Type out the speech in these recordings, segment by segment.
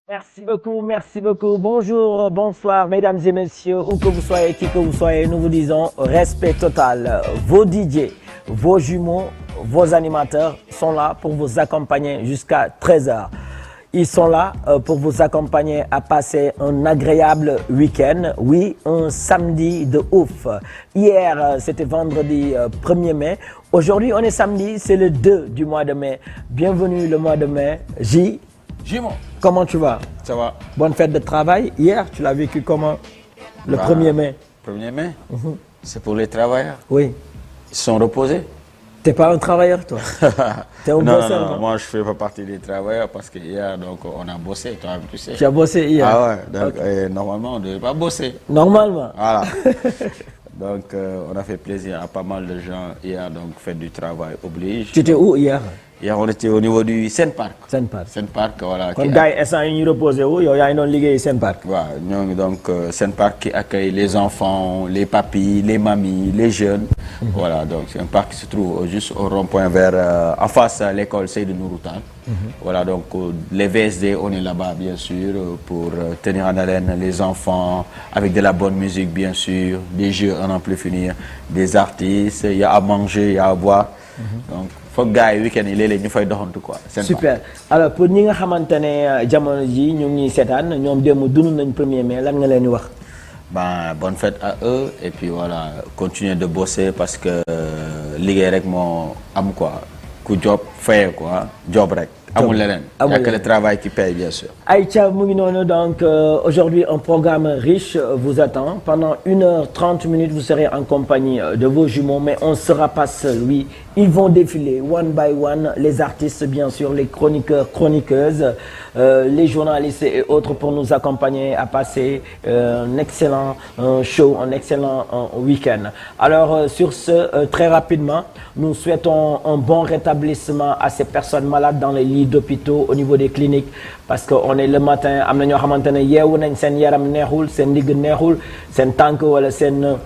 Merci beaucoup, merci beaucoup. Bonjour, bonsoir, mesdames et messieurs, où que vous soyez, qui que vous soyez, nous vous disons respect total. Vos DJ, vos jumeaux, vos animateurs sont là pour vous accompagner jusqu'à 13h. Ils sont là pour vous accompagner à passer un agréable week-end. Oui, un samedi de ouf. Hier, c'était vendredi 1er mai. Aujourd'hui, on est samedi, c'est le 2 du mois de mai. Bienvenue le mois de mai. Jimo. Comment tu vas? Ça va. Bonne fête de travail. Hier, tu l'as vécu comment? Le 1er mai. 1er mai C'est pour les travailleurs. Oui. Ils sont reposés. T'es pas un travailleur, toi? T'es un bosseur, non, moi je fais pas partie des travailleurs parce que hier, donc, on a bossé, toi, tu sais. Tu as bossé hier? Ah ouais, donc Okay. Normalement, on ne devait pas bosser. Normalement? Voilà. Donc, on a fait plaisir à pas mal de gens hier, donc fête du travail oblige. Tu étais où hier? Hier, on était au niveau du Sen Park. Sen Park. Sen Park, voilà. Quand gars instant yi ñu reposé wu yow yaa ngi doon liggéey Sen Park. Waaw ñoo ngi donc Sen Park qui accueille les enfants, les papis, les mamies, les jeunes. Voilà, donc c'est un parc qui se trouve juste au rond-point vers en face à l'école Seydou Nourou Tall. Voilà, donc les VSD, on est là-bas bien sûr pour tenir en haleine les enfants avec de la bonne musique bien sûr, des jeux à n'en plus finir, des artistes, il y a à manger, il y a à boire. Donc foog gars yi week-end yi léeg-léeg ñu fay doxantu quoi. Super. Alors pour ñi nga xamante ne jamono ji ñu ngi seetaan ñoom démb dund nañ 1er mai lan nga leen di wax. Ben, bonne fête à eux et puis voilà, continuer de bosser parce que liggéey rek moo am quoi ku job fayee quoi job rek. Amul leneen. Il y a que le travail qui paye bien sûr. Aïcha mu ngi noonu donc aujourd'hui un programme riche vous attend. Pendant 1h30 minutes vous serez en compagnie de vos jumeaux mais on ne sera pas seul. Oui, ils vont défiler one by one, les artistes bien sûr, les chroniqueurs, chroniqueuses, les journalistes et autres pour nous accompagner à passer un excellent show, un excellent week-end. Alors sur ce, très rapidement, nous souhaitons un bon rétablissement à ces personnes malades dans les lits d'hôpitaux au niveau des cliniques parce que on est le matin am na ñoo xamante ne yeewu nañ seen yaram neexul seen ndigg neexul seen tànk wala seen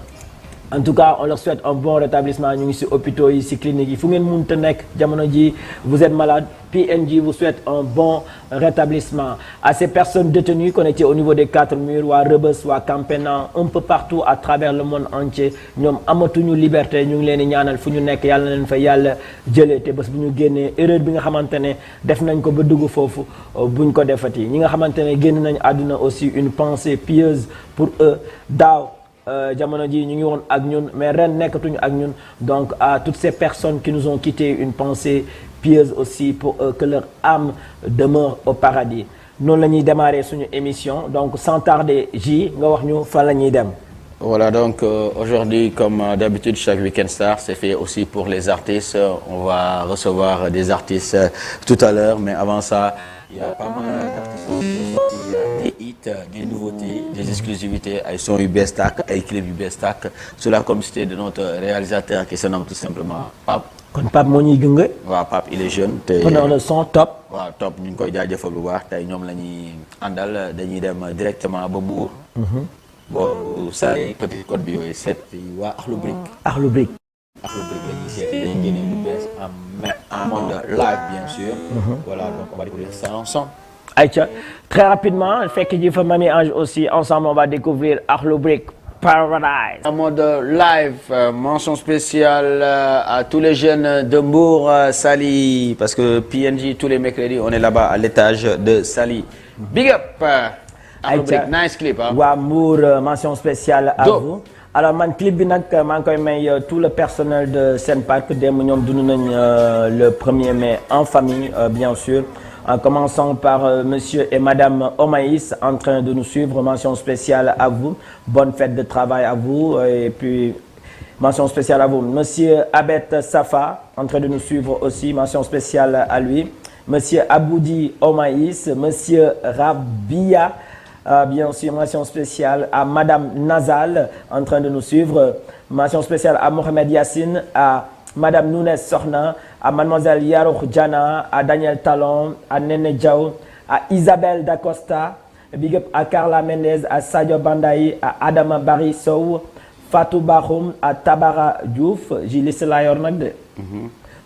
en tout cas on leur souhaite un bon rétablissement ñu ngi ci hôpitaux yi ci cliniques yi fu ngeen mënta nekk jamono ji vous êtes malade PNJ vous souhaite un bon rétablissement à ces personnes détenues connectées au niveau des 4 murs waa Rebeuss waa Camp Pénal un peu partout à travers le monde entier ñoom amatuñu liberté ñu ngi leen di ñaanal fu ñu nekk yàlla na leen fa yàlla jëlee te bés bu ñu génnee erreur bi nga xamante ne def nañ ko ba dugg foofu buñ ko defati ñi nga xamante ne génn nañ àdduna aussi une pensée pieuse pour eux daaw jamono ji ñu ngi woon ak ñun mais ren nekkatuñu ak ñun donc à toutes ces personnes qui nous ont quitté une pensée pieuse aussi pour que leur âme demeure au paradis noonu la ñuy démarrer suñu émission donc sans tarder ji nga wax ñu fan la ñuy dem. Voilà donc aujourd'hui comme d'habitude chaque Week-end Star c'est fait aussi pour les artistes on va recevoir des artistes tout à l'heure mais avant ça il y a pas mal d'artistes des hits des nouveautés des exclusivités ay sons yu bees tàkk ay clips yu bees tàkk sous la complicité de notre réalisateur qui se nomme tout simplement Pape. kon Pape moo ñuy gunge. waaw Pape il est jeune te. pendant le son top. waaw top ñu ngi koy jaajëfal bu baax tey ñoom la ñuy àndal dañuy dem directement ba Mbour. bon saa yi Petite Côte bi yooyu seet waa Akhlou Brick. Akhlou Brick. Akhlou Brick la ñuy seet dañuy génne lu bees en mode live bien sûr. Voilà donc on va découvrir ça ensemble. Aïcha très rapidement fekk ji fa Mami Ange aussi ensemble on va découvrir Akhlou Brick Paradise. En mode live mention spéciale à tous les jeunes de Mbour Saly parce que PNJ tous les mercredis on est là-bas à l'étage de Saly. Big up. Akhlou Brick nice clip ah. waa Mbour mention spéciale à vous. alors man clip bi nag maa ngi koy may tout le personnel de Sen Park démb ñoom dund nañ le 1er mai en famille bien sûr en commençant par monsieur et madame Omaïs en train de nous suivre mention spéciale à vous bonne fête de travail à vous et puis mention spéciale à vous monsieur Abed Safa en train de nous suivre aussi mention spéciale à lui monsieur Aboudi Omaïs monsieur Rabia bien sûr mention spéciale à madame Nazal en train de nous suivre mention spéciale à Mohamed Yassine à madame Nounès Sokhna à mademoiselle Yarouk Diana, à Daniel Talon, à Nene Diaw, à Isabelle Dacosta, big up à Carla Mendez, à Sadio Bandaï, à Adama Bari Sow, Fatou Bakhoum, à Tabara Diouf, j'ai laissé la yor nag de.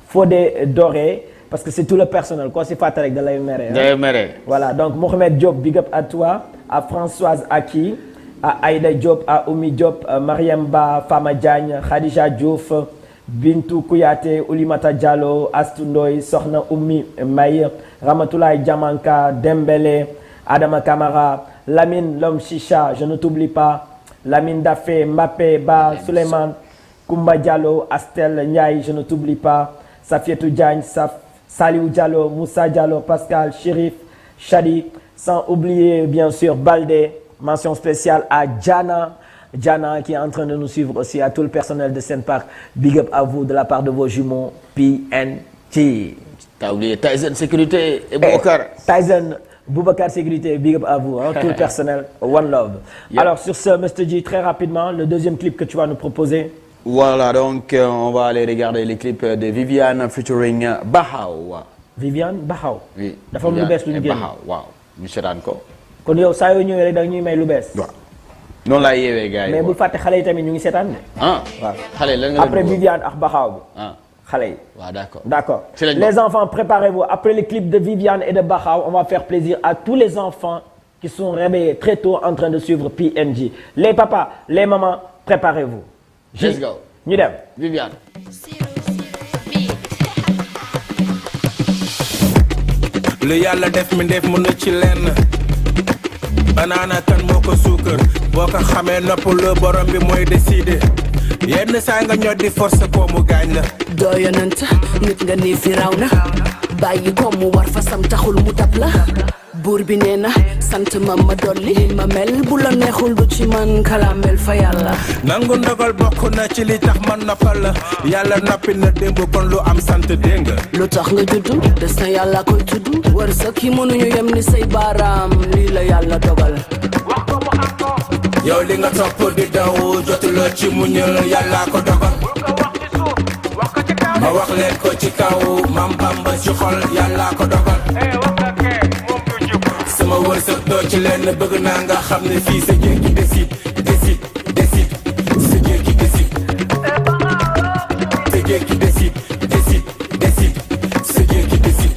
Fodé Doré, parce que c'est tout le personnel quoi c'est fàttali rek da lay mere. da lay mere. Voilà donc Mohamed Diop big up à toi, à Françoise Aki, à Aïda Diop, à Oumi Diop, Mariam Ba, Fama Diagne, Khadija Diouf, Bintou Kouyaté, Oulimata Diallo, Astou Ndoye, Sokhna Oumi May, Ramatoulaye Diamanka, Dembélé, Adama Kamara, Lamine Lom Chicha, je ne t'oublie pas, Lamine Dafé, Mbappé, Ba, Souleymane, Koumba Diallo, Astel Ndiaye, je ne t'oublie pas, Safietou Diagne, Saliou Diallo, Moussa Diallo, Pascal, Chérif, Chadi, sans oublier bien sûr Baldé, mention spéciale à Diana qui est en train de nous suivre aussi, à tout le personnel de Sen Park, big up à vous de la part de vos jumeaux PNT. T'as oublié Tyson Sécurité et Boubacar. Tyson, Boubacar Sécurité, big up à vous, hein, tout le personnel, one love. Yep. Alors sur ce, Mr. G, très rapidement, le deuxième clip que tu vas nous proposer. Voilà, donc on va aller regarder les clips de Viviane featuring Bahaw. Viviane Bahaw. Oui. dafa am lu bees lu ñu génn Bahaw waaw ñu seetaan ko. kon yow saa yoo ñëwee rek da ñuy may lu bees. waaw noonu laay yeewee gars yi. mais bul fàtte xale yi tamit ñu ngi seetaan de. ah waaw xale lan nga après Viviane ak Bahaw bi. ah xale yi. waaw d'accord. D'accord. Les enfants, préparez-vous. Après les clips de Viviane et de Bahaw, on va faire plaisir à tous les enfants qui sont réveillés très tôt en train de suivre PNJ. Les papas, les mamans, préparez-vous. Let's go. ñu dem. Viviane. lu yàlla def mi def mënu ci lenn banaana kan moo ko suukar boo ko xamee noppaloo borom bi mooy décider yenn saa nga ñor di force ko mu gaañ la. doo yonent nit nga ni firaw na bàyyi ko mu war fasam taxul mu dab la buur bi nee na sant ma dolli ma mel bu la neexul du ci man kalamel fa yàlla. nangu ndogal bokk na ci li tax man noppal la yàlla noppi na démb kon lu am sant dégg nga. lu tax nga juddu des na yàlla koy tudd wërsëg yi mënuñu yem ni say baaraam lii la yàlla dogal. yow li nga topp di daw jotuloo ci muñal yàlla ko dogal. ma wax leen ko ci kaw mam bamba ci xol yàlla ko dogal. sama wërsëg doo ci leen bëgg naa nga xam ne fii sa jékki décide sa jékki décide sa jékki décide sa jékki décide.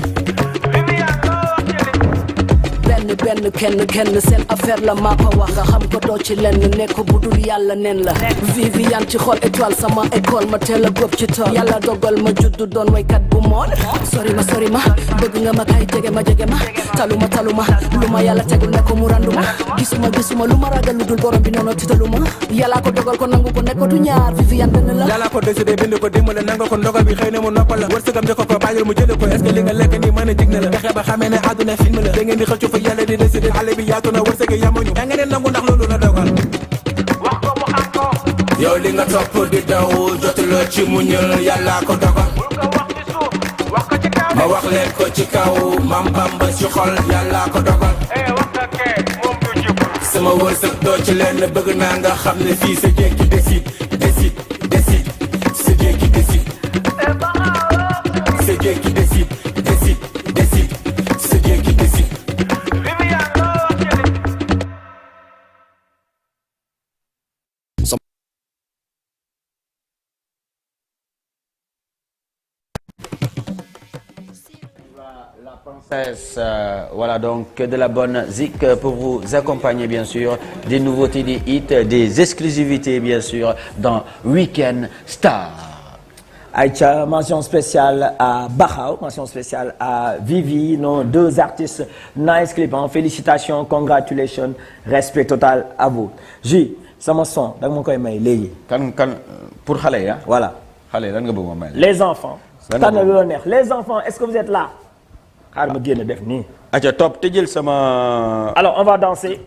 benn kenn seen affaire la maa ko wax nga xam ko doo ci lenn nekk bu dul yàlla nen la. Viviane ci xol étoile sama école ma teel a góob ci tool yàlla dogal ma juddu doon waykat bu mool. sori ma bëgg nga ma kay jege ma taluma lu ma yàlla tegul ne ko mu randu ma gisuma lu ma ragal lu dul borom bi noonu titalu ma yàlla ko dogal ko nangu ko ne ko du ñaar Viviane benn la. yàlla ko décidé bind ko dimbale nanga ko ndogal bi xëy na mu noppal la wërsëgam di ko bàyyil mu jële ko est-ce que li nga lekk nii mën a jig na la fexe ba xamee ne àdduna film la da ngeen di xëccu fa yàlla di décidé xale bi yaatu na wërsëg yamuñu da ngeen nangu ndax loolu la dogal. wax ko mu xam ko. yow li nga topp di daw jotuloo ci muñal yàlla ko dogal. ma wax leen ko ci kaw mam bamba ci xol yàlla ko dogal. sama wërsëg doo ci leen bëgg naa nga xam ne fii sa jékki décide sa jékki décide sa jékki décide sa jékki décide. La princesse, voilà donc de la bonne zik pour vous accompagner bien sûr, des nouveautés, des hits, des exclusivités bien sûr dans Week-end Star. Aïcha, mention spéciale à Bahaw, mention spéciale à Vivi, nos deux artistes nice clip, hein. Félicitations, congratulations, respect total à vous. J, sama son da nga ma koy may léegi. kan pour xale ya. Voilà. xale lan nga bëgg ma may. Les enfants. tànn lu la neex les enfants est-ce que vous êtes là. xaaral ma génn def nii. aca top te jël sama. Alors on va danser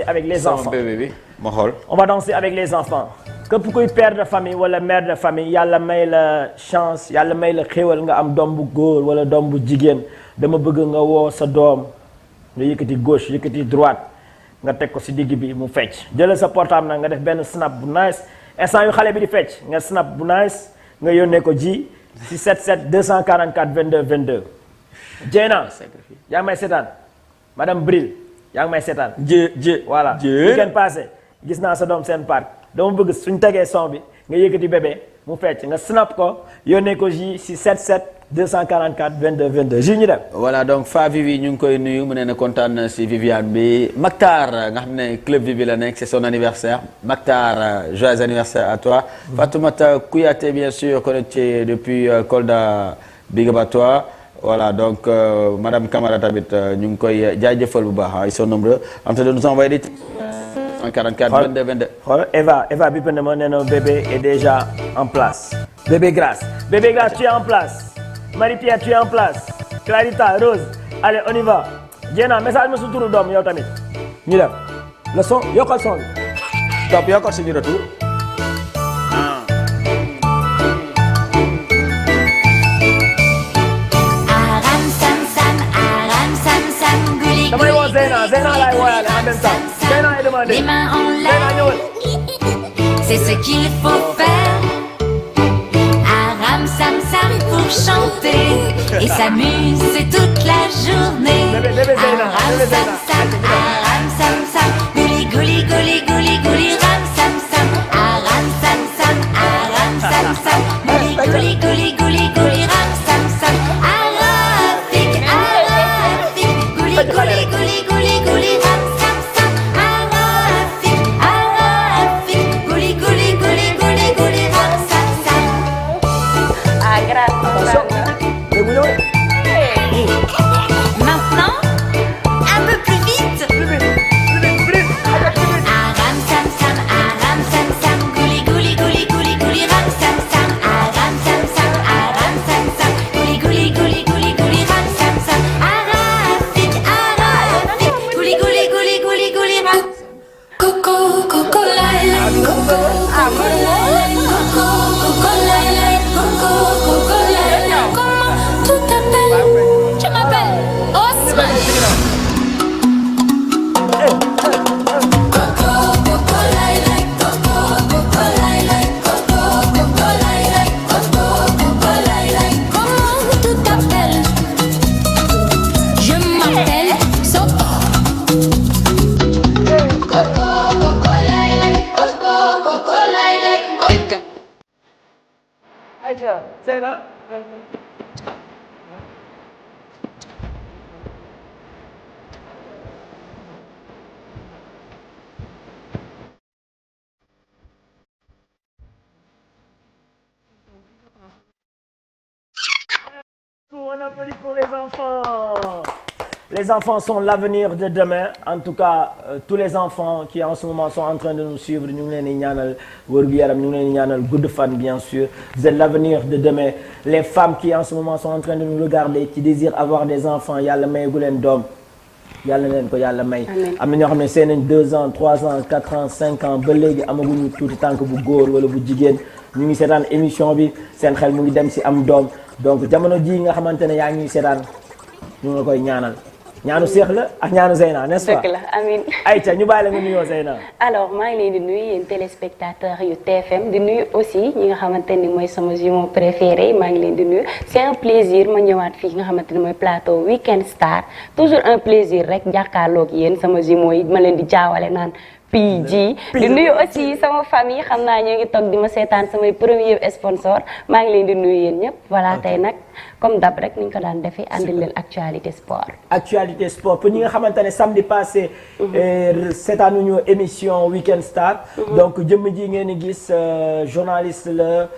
avec les enfants. sama bébé bi ma xool. On va danser avec les enfants. képp kuy père de famille wala mère de famille yàlla may la chance yàlla may la xéwal nga am doom bu góor wala doom bu jigéen dama bëgg nga woo sa doom nga yëkkati gauche yëkkati droite nga teg ko ci digg bi mu fecc jëlal sa portable nag nga def benn snap bu nice instant yu xale bi di fecc nga snap bu nice nga yónnee ko ji si 77 244 22 22. Dieyna yaa ngi may seetaan madame Bril yaa ngi may seetaan. voilà weekend passé gis naa sa doom seen parc dama bëgg suñ tegee son bi nga yëkkati bébé mu fecc nga snap ko yónnee ko ji si 77 244 22 22 ji ñu dem. voilà donc Fa Vivi ñu ngi koy nuyu mu ne na kontaan si Viviane bi Maktar nga xam ne club Vivi la nekk c'est son anniversaire Maktar joyeux anniversaire à toi. Fatoumata Kouyaté bien sûr connecté depuis Kolda big up à toi. voilà donc madame Camara tamit ñu ngi koy jaajëfal bu baax ils sont nombreux en train de nous envoyer des 144 22 22. xool Eva bi ne ma nee na bébé est déjà en place. bébé Grace tu es en place. Marie-Pierre tu es en place. Clarita Rose allez on y va. Dieyna message ma su turu doom yow tamit ñu dem le son yokkal son bi. top yokkal suñu retour. damay woo Zeyna laay wooyaale en même temps Zeyna est demandé Les mains en Zeyna ñëwal. c'est ce qu'il faut faire. Aram sam sam pour chanter et s'amuser toute la journée. Aram sam sam, gouli gouli gouli gouli gouli ram sam sam. Aram sam sam, gouli gouli gouli gouli gouli ram sam sam. Arafik, gouli gouli gouli gouli gouli ram sam sam. Arafik, gouli gouli gouli gouli gouli ram sam sam. Maintenant, un peu plus vite. Aram sam sam, gouli gouli gouli gouli gouli ram sam sam. Aram sam sam, gouli gouli gouli gouli gouli ram sam sam. Arafik, gouli gouli gouli gouli gouli ram. Coco coco lay lay, coco coco lay lay, coco coco lay lay, coco coco lay lay. Comment tu t'appelles? Je m'appelle Osman. Coco coco lay lay, coco coco lay lay, coco coco lay lay, coco coco lay lay. Comment tu t'appelles? Je m'appelle Sopo. Coco coco lay lay, coco coco lay lay. Aïcha Zeyna. On applaudit pour les enfants. Les enfants sont l'avenir de demain. En tout cas, tous les enfants qui en ce moment sont en train de nous suivre, ñu ngi leen di ñaanal wërgu yaram, ñu ngi leen di ñaanal gudd fan bien sûr. Vous êtes l'avenir de demain. Les femmes qui en ce moment sont en train de nous regarder, qui désirent avoir des enfants, yàlla mayagu leen doom. yàlla leen ko yàlla may. am na ñoo xam ne seen nañ 2 ans 3 ans 4 ans 5 ans ba léegi amaguñu tuuti tànk bu góor wala bu jigéen ñu ngi seetaan émission bi seen xel mu ngi dem si am doom donc jamono ji nga xamante ne yaa ngi seetaan ñu ngi la koy ñaanal ñaanu Seex la ak ñaanu Zeyna n'est-ce pas. dëgg la amiin. Aïcha ñu bàyyi la nga nuyoo Zeyna. alors maa ngi leen di nuyu yéen téléspectateurs yu TFM di nuyu aussi ñi nga xamante ni mooy sama jumeau préféré maa ngi leen di nuyu c'est un plaisir ma ñëwaat fii nga xamante ni mooy plateau Weekend Star toujours un plaisir rek jàkkaarloog yéen sama jumeau yi ma leen di jaawale naan. PG di nuyu aussi sama famille xam naa ñu ngi toog di ma seetaan samay premier sponsor maa ngi leen di nuyu yéen ñëpp voilà tey nag comme d'hab rek ni ñu ko daan defee andil leen actualité sport. actualité sport pour ñi nga xamante ne samedi passé. seetaanuñu émission Weekend Star. donc jëmm ji ngeen di gis journaliste la.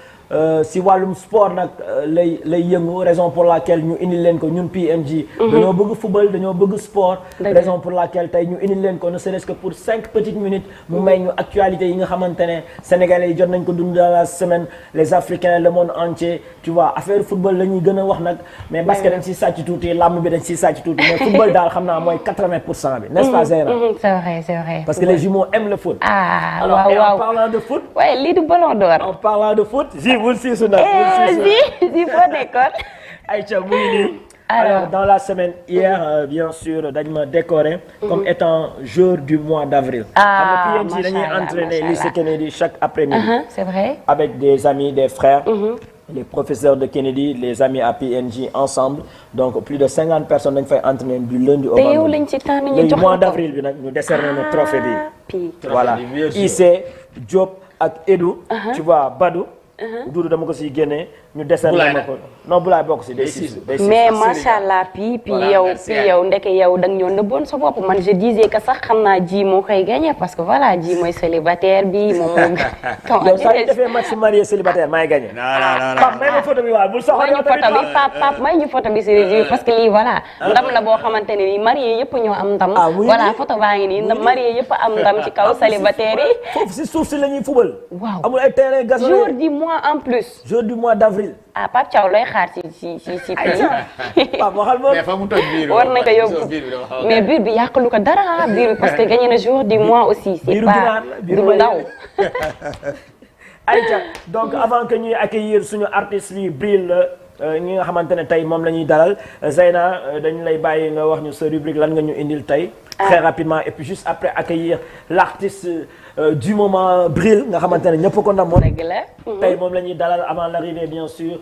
si wàllum sport nag lay yëngu raison pour laquelle ñu indil leen ko ñun PMG. dañoo bëgg football dañoo bëgg sport. raison pour laquelle tey ñu indil leen ko ne serait-ce que pour 5 petites minutes. mu may ñu actualité yi nga xamante ne sénégalais yi jot nañ ko dund dans la semaine les africains le monde entier tu vois affaire football la ñuy gën a wax nag. mais basket dañ siy sàcc tuuti làmb bi dañ siy sàcc tuuti mais football daal xam naa mooy 80% bi. n'est-ce pas Zeyna. c'est vrai. parce que les jumeaux aiment le foot. ah alors waaw et waaw en parlant de foot. ouais lii du ballon d'or. en parlant de foot. bul siisu nag si foo nekkoon. Aïcha mu ngi nii. Alors dans la semaine hier bien sûr dañ ma décoré comme étant joueur du mois d'avril. ah xam nga PMG dañuy entraîner lycée Kennedy chaque après-midi. c'est vrai. avec des amis des frères. les professeurs de Kennedy, les amis à PNJ ensemble donc plus de 50 personnes dañ fay entraîner du lundi au te yow vendredi. lañ ci tànn ñu léegi jox mois la ko. d'avril bi nag ñu décerner le trophée bi. Puis voilà du meilleur joueur. Issé Diop ak Edou. tu vois Badou. Doudou dama ko siy génnee ñu décerner ma ko. non Boulaye bokk si day six. mais macha allah puis Voilà, yow merci. puis yow ndeke yow da nga ñëw nëbboon sa bopp man je disais que sax xam naa ji moo koy gagné parce que voilà ji mooy célibataire bi moom moo. yow saa yu defee match marié célibataire maay gagné. Pape may ma photo bi waaw bul soxla may ñu photo bi Pape may ñu photo bi si réseau parce que lii voilà ndam la boo xamante ne nii marié yëpp ñoo am ndam. Ah, oui, voilà oui. photo baa ngi nii ndam marié yëpp am ndam ci kaw célibataire yi. foofu si suuf si la ñuy fubal. Waaw. amul ay terrain gazonné. jour du mois en plus. jour du mois d'avril. ah Pape Thiaw looy xaar si Pape waxal moom. mais fa mu toj biir war nañ ko yóbbu mais biir bi yàqalu ko dara biir bi parce que gagné na jour du mois aussi. c'est biiru pas ginaar la, biiru du ndaw. Aïcha donc avant que ñuy accueillir suñu artistes yi Bril ñi nga xamante ne tey moom la ñuy dalal Zeyna dañu lay bàyyi nga wax ñu sa rubrique lan nga ñu indil tey. très rapidement et puis juste après accueillir l'artiste du moment Bril nga xamante ne ñëpp ko namoon. dëgg la. tey moom la ñuy dalal avant l'arrivée bien sûr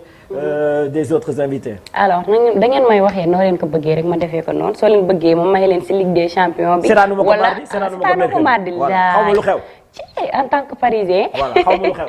des autres invités. alors da ngeen may waxee noo leen ko bëggee rek ma defee ko noonu soo leen bëggee ma may leen si Ligue des champions bi. seetaanu ma ko wala mardi seetaanu ma ko seetaanu ko mardi voilà xaw ma lu xew. ci en tant que parisien. voilà xaw ma lu xew.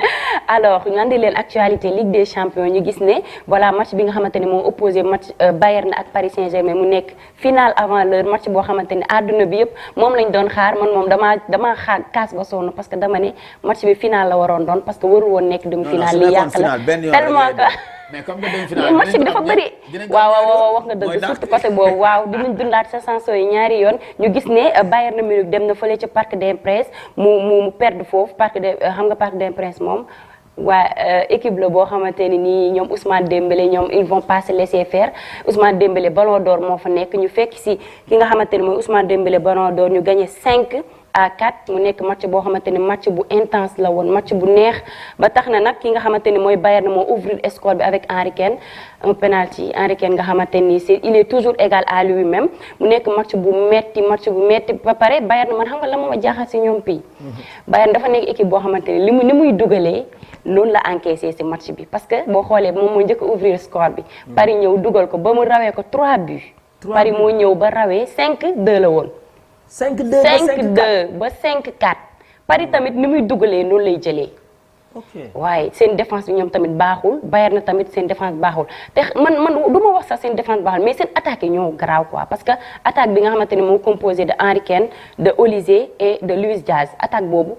alors ñu andi leen actualité Ligue des champions ñu gis ne voilà match bi nga xamante ne moo opposé match Bayern ak Paris Saint-Germain mu nekk finale avant l'heure match boo xamante ne àdduna bi yëpp moom lañ doon xaar man moom damaa xaar kaas ba sonn parce que dama ne match bi finale la waroon doon parce que waru woon nekk demi finale li yàq la tellement que mais comme que demi-finale match bi dafa bëri waaw wax nga dëgg surtout côté boobu waaw dinañ dundaat sa sensation yi ñaari yoon ñu gis ne Bayern Munich dem na fële ca Parc des Princes mu perdre foofu Parc des Princes moom waa équipe la boo xamante ne nii ñoom Ousmane Dembélé ñoom ils vont pas se laisser faire Ousmane Dembélé Ballon d'Or moo fa nekk ñu fekk si ki nga xamante ne mooy Ousmane Dembélé Ballon d'Or ñu gagné 5 à 4 mu nekk match boo xamante ne match bu intense la woon match bu neex ba tax na nag ki nga xamante ni mooy Bayern moo ouvrir score bi avec Henry Kane un penalty Henry Kane nga xamante ni il est toujours égal à lui-même mu nekk match bu metti ba pare Bayern man xam nga la ma jaaxal si ñoom pii Bayern dafa nekk équipe boo xamante ni ni muy dugalee loolu la encaissé si match bi parce que boo xoolee moom moo njëkk a ouvrir score bi Paris ñëw dugal ko ba mu rawee ko 3 buts Paris moo ñëw ba rawee 5-2 la woon 5-2 ba 5-4 Paris tamit ni muy dugalee noonu lay jëlee. ok waaye seen défense bi ñoom tamit baaxul Bayern na tamit seen défense baaxul te man du ma wax sax seen défense baaxul mais seen attaque yi ñoo garaaw quoi parce que attaque bi nga xamante ne moo composé de Henry Kane de Olise et de Luis Diaz attaque boobu.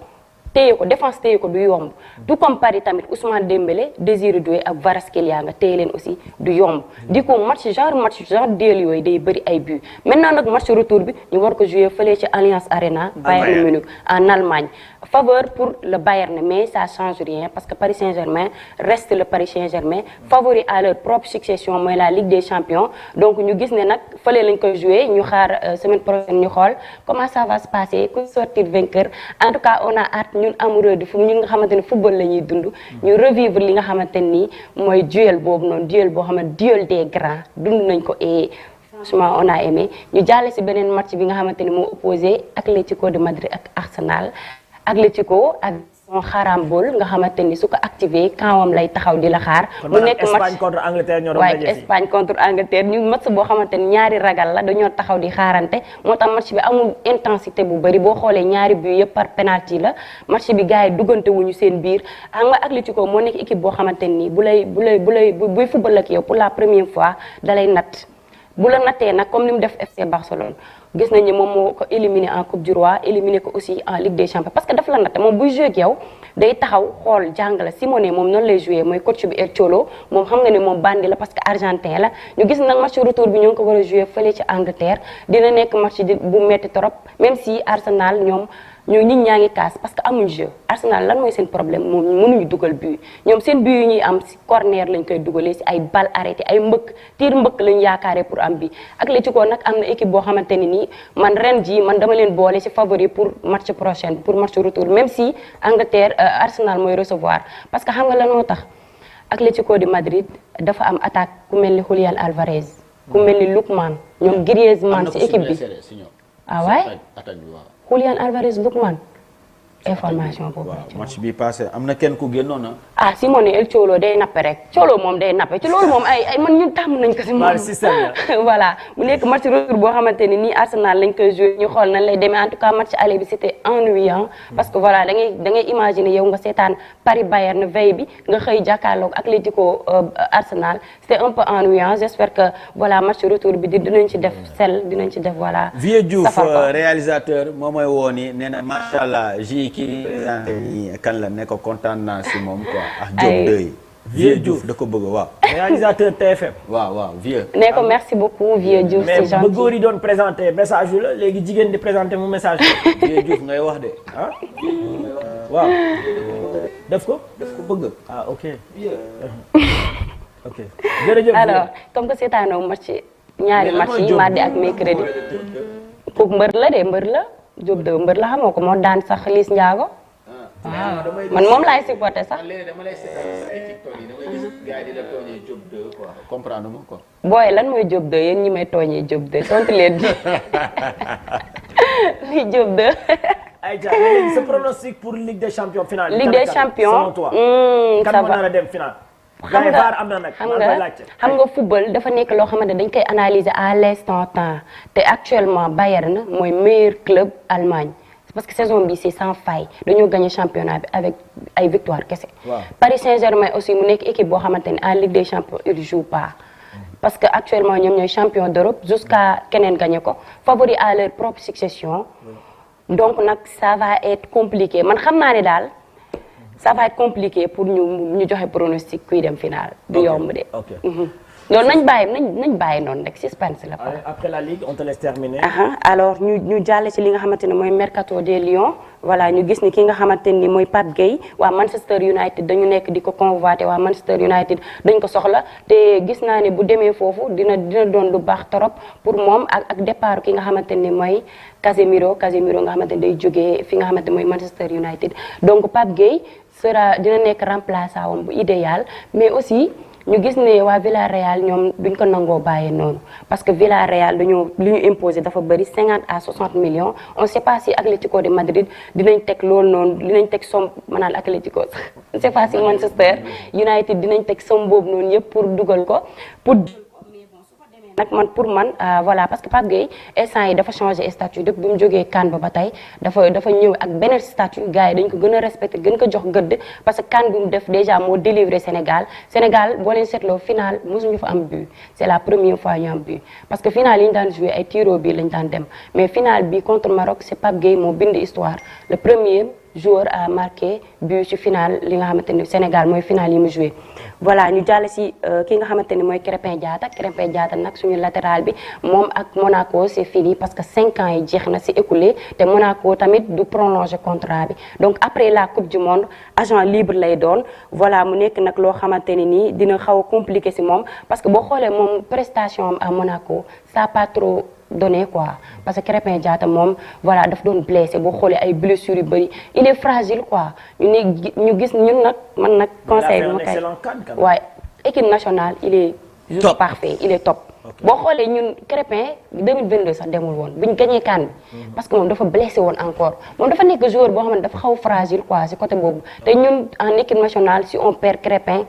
téye ko défense téye ko du yomb tout comme Paris tamit Ousmane Dembélé Désiré Doué ak Kvaratskhelia nga téye leen aussi du yomb di ko match genre duel yooyu day bëri ay buts maintenant nag match retour bi ñu war ko jouer fële ci Allianz Arena Bayern Munich en Allemagne faveur pour le Bayern mais ça change rien parce que Paris Saint-Germain reste le Paris Saint-Germain favori à leur propre succession mooy la Ligue des Champions donc ñu gis ne nag fële lañ koy jouer ñu xaar semaine prochaine ñu xool comment ça va se passer ku sortir vainqueur en tout cas on a hâte ñun amoureux de ñun nga xamante ne football la ñuy dund ñu revivre li nga xamante ni mooy duel boobu noonu duel boo xamante duel des grands dund nañ ko et franchement on a aimé ñu jàlle si beneen match bi nga xamante ni moo opposé Atlético de Madrid ak Arsenal Atlético ak son xarambol nga xamante ni su ko activé kawam lay taxaw di la xaar. mu nekk Espagne contre Angleterre ñoo doon daje waaye Espagne contre Angleterre ñu match boo xamante ni ñaari ragal la dañoo taxaw di xaarante moo tax match bi amul intensité bu bëri boo xoolee ñaari but yëpp par penalty la match bi gars yi duggante wuñu seen biir xam nga Atlético moo nekk équipe boo xamante ni buy football ak yow pour la première fois dalay natt bu la nattee nag comme ni mu def FC Barcelone. gis nañ ne moom moo ko éliminé en Coupe du Roi éliminé ko aussi en Ligue des Champions parce que daf la natt moom buy joué ak yow day taxaw xool jàngale Simone moom noonu lay joué mooy coach bi El Cholo moom xam nga ne moom bandi la parce que argentin la ñu gis nag match retour bi ñoo ngi ko war a joué fële ci Angleterre dina nekk match bu metti trop même si Arsenal ñoom nit ñaa ngi kaas parce que amuñ jeu Arsenal lan mooy seen problème moom mënuñu dugal but ñoom seen but yu ñuy am si corner lañ koy dugalee si ay balle arrêté ay tir mbëkk lañ yaakaaree pour am bi Atlético nag am na équipe boo xamante ne nii man ren jii man dama leen boole si favori pour match prochain pour match retour même si Angleterre Arsenal mooy recevoir parce que xam nga lan moo tax Atlético de Madrid dafa am attaque ku mel ni Julián Álvarez ku mel ni Lookman ñoom Griezmann si équipe bi ah waay Julián Álvarez Lookman information boobu. waaw match bi passé am na kenn ku génnoon na. ah Simone El Cholo day nappe rek Cholo moom day nappe ci loolu moom ay man ñun tàmm nañ ko si moom. voilà mu nekk match retour boo xamante ni nii Arsenal lañ koy joué ñu xool nan lay demee en tout cas match aller bi c'était ennuyant parce que voilà da ngay imaginer yow nga seetaan Paris Bayern veille bi nga xëy jàkkaarloog Atlético Arsenal c'était un peu ennuyant j'espère que voilà match retour bi dinañ ci def dinañ ci def voilà. Vieux Diouf réalisateur moom mooy woo ni nee na macha allah kii présenté nii kan la ne ko kontaan naa si moom quoi ak Diop 2 yi. Vieux Diouf da ko bëgg waaw. réalisateur TFM. waaw Vieux. ne ko merci beaucoup Vieux Diouf c'est gentil. mais ba góor yi doon présenté message yu la léegi jigéen di présenté mu message. Vieux Diouf ngay wax de ah. waaw. def ko bëgg. ah ok. ok jërëjëf. alors comme que seetaanoo match ñaari match yi mardi ak mercredi. kooku mbër la. Diop de mbër la xamoo ko moo daan sax Liss Ndiago. waaw man moom laay supporté sax. dama lay seetaan ay TikTok yi damay gis gars yi di la tooñee Diop 2 quoi comprendre ma quoi. booy lan mooy Diop 2 yéen ñi may tooñee Diop 2 tontu leen li Diop 2. Aïcha léegi sa pronostic pour Ligue des champions finale. Ligue des champions selon toi. kan moo nar a dem finale. xam nga football dafa nekk loo xamante dañ koy analyser à l'instant temps te actuellement Bayern mooy meilleur club Allemagne parce que saison bi c'est sans faille dañoo gagné championnat bi avec ay victoire kese. Paris Saint-Germain aussi mu nekk équipe boo xamante ne en Ligue des champions il joue pas. parce que actuellement ñoom ñooy champion d'Europe jusqu'à keneen gagné ko favori à leur propre succession donc nag ça va être compliqué man xam naa ne daal. ça va être compliqué pour ñu joxe pronostic kuy dem final. du yomb de. ok loolu nañ bàyyi noonu rek suspense la. après la Ligue on te laisse terminer. alors ñu jàll ci li nga xamante ne mooy mercato des Lions voilà ñu gis ni ki nga xamante ni mooy Pape Gueye waa Manchester United dañu nekk di ko convoité waa Manchester United dañ ko soxla te gis naa ne bu demee foofu dina doon lu baax trop pour moom ak départ ki nga xamante ni mooy Casemiro nga xamante ni day jógee fi nga xamante mooy Manchester United donc Pape Gueye dina nekk remplaçant bu idéal mais aussi ñu gis ne waa Villarreal ñoom duñ ko nangoo bàyyee noonu parce que Villarreal li ñu imposé dafa bëri 50 à 60 millions on sait pas si Atlético de Madrid dinañ teg loolu noonu dinañ teg somme maanaam Atlético on sait pas si Manchester United dinañ teg somme boobu noonu yëpp pour dugal ko pour nag man pour man voilà parce que Pape Gueye instant yi dafa changé statut depuis bi mu jógee CAN ba tey dafa ñëw ak beneen statut gars yi dañ ko gën a respecté gën ko jox gëdd parce que CAN bi mu def déjà moo délivré Sénégal boo leen seetloo final mosuñu fa am but c'est la première fois ñu am but parce que final yi ñu daan joué ay tiro bi lañ daan dem mais final bi contre Maroc c'est Pape Gueye moo bind histoire le premier joueur a marqué but ci final li nga xamante ni Sénégal mooy final yi mu joué voilà ñu jàll si ki nga xamante ni mooy Krépin Diatta nag suñu latéral bi moom ak Monaco c'est fini parce que 5 ans yi jeex na si écoulé te Monaco tamit du prolonger contrat bi donc après la coupe du monde agent libre lay doon voilà mu nekk nag loo xamante ni nii dina xaw a compliqué si moom parce que boo xoolee moom prestation am à Monaco ça pas trop donné quoi parce que Krépin Diatta moom voilà daf doon blessé boo xoolee ay blessures yu bëri il est fragile quoi ñu gis ñun nag man nag conseil bi ma kay waaye équipe nationale il est juste parfait il est top boo xoolee ñun Krépin 2022 sax demul woon buñ gagné CAN bi parce que moom dafa blessé woon encore moom dafa nekk joueur boo xam ne dafa xaw fragile quoi si côté boobu te ñun en équipe nationale si on perd Krépin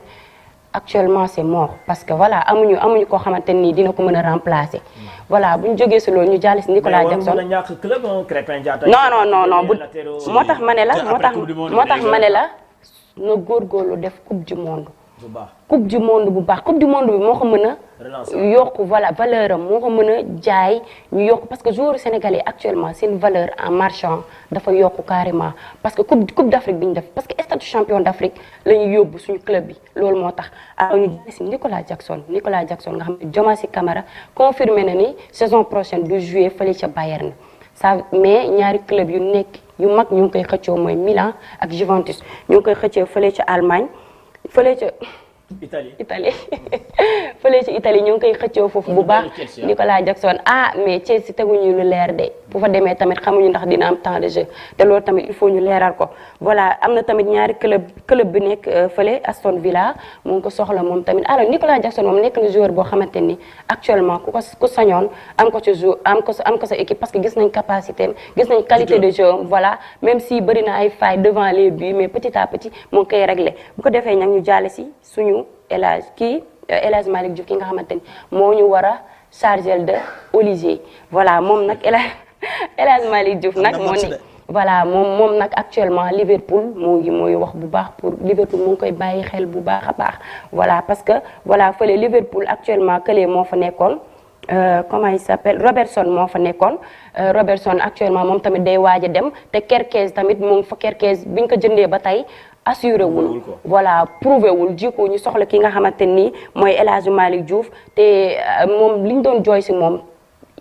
actuellement c'est mort parce que voilà amuñu koo xamante nii dina ko mën a remplacer voilà bu ñu jógee si loolu ñu jàll si Nicolas Jackson non moo tax ma ne la nga góorgóorlu def coupe du monde coupe du monde bu baax coupe du monde bi moo ko mën a yokk voilà valeur am moo ko mën a jaay ñu yokk parce que joueurs sénégalais actuellement seen valeur en marchand dafa yokk carrément parce que coupe d'Afrique bi ñu def parce que statut champion d'Afrique la ñu yóbbu suñu club bi loolu moo tax ñu gis Nicolas Jackson nga xam ne Diomansy Kamara confirmé na ni saison prochaine du jouer fële ca Bayern ça mais ñaari club yu mag ñu ngi koy xëccoo mooy Milan ak Juventus ñu ngi koy xëccoo fële ca Allemagne fële ca Italie fële ci Italie ñu ngi koy xëccoo foofu bu baax Nicolas Jackson mais Chelsea teguñu lu leer de bu fa demee tamit xamuñu ndax dina am temps de jeu te loolu tamit il faut ñu leeral ko voilà am na tamit ñaari club bi nekk fële Aston Villa mu ngi ko soxla moom tamit alors Nicolas Jackson moom nekk na joueur boo xamante ni actuellement ku sañoon am ko ci joueur am ko sa équipe parce que gis nañ capacité am gis nañ qualité de jeu voilà même si bëri na ay failles devant les buts mais petit à petit mu ngi koy réglé bu ko defee nag ñu jaale si suñu El Hadj Malick Diouf ki nga xamante ni moo ñu war a chargé de Olivier voilà moom nag El Hadj Malick Diouf nag moo ni voilà moom nag actuellement Liverpool mooy wax bu baax pour Liverpool mu ngi koy bàyyi xel bu baax a baax voilà parce que voilà fële Liverpool actuellement kële moo fa nekkoon comment il s'appelle Robertson moo fa nekkoon Robertson actuellement moom tamit day waaj a dem te Kerkez tamit mu ngi fa Kerkez biñ ko jëndee ba tey assuré wul voilà prouvé wul jiku ñu soxla ki nga xamante ni mooy El Hadji Malick Diouf te moom li ñu doon jooy si moom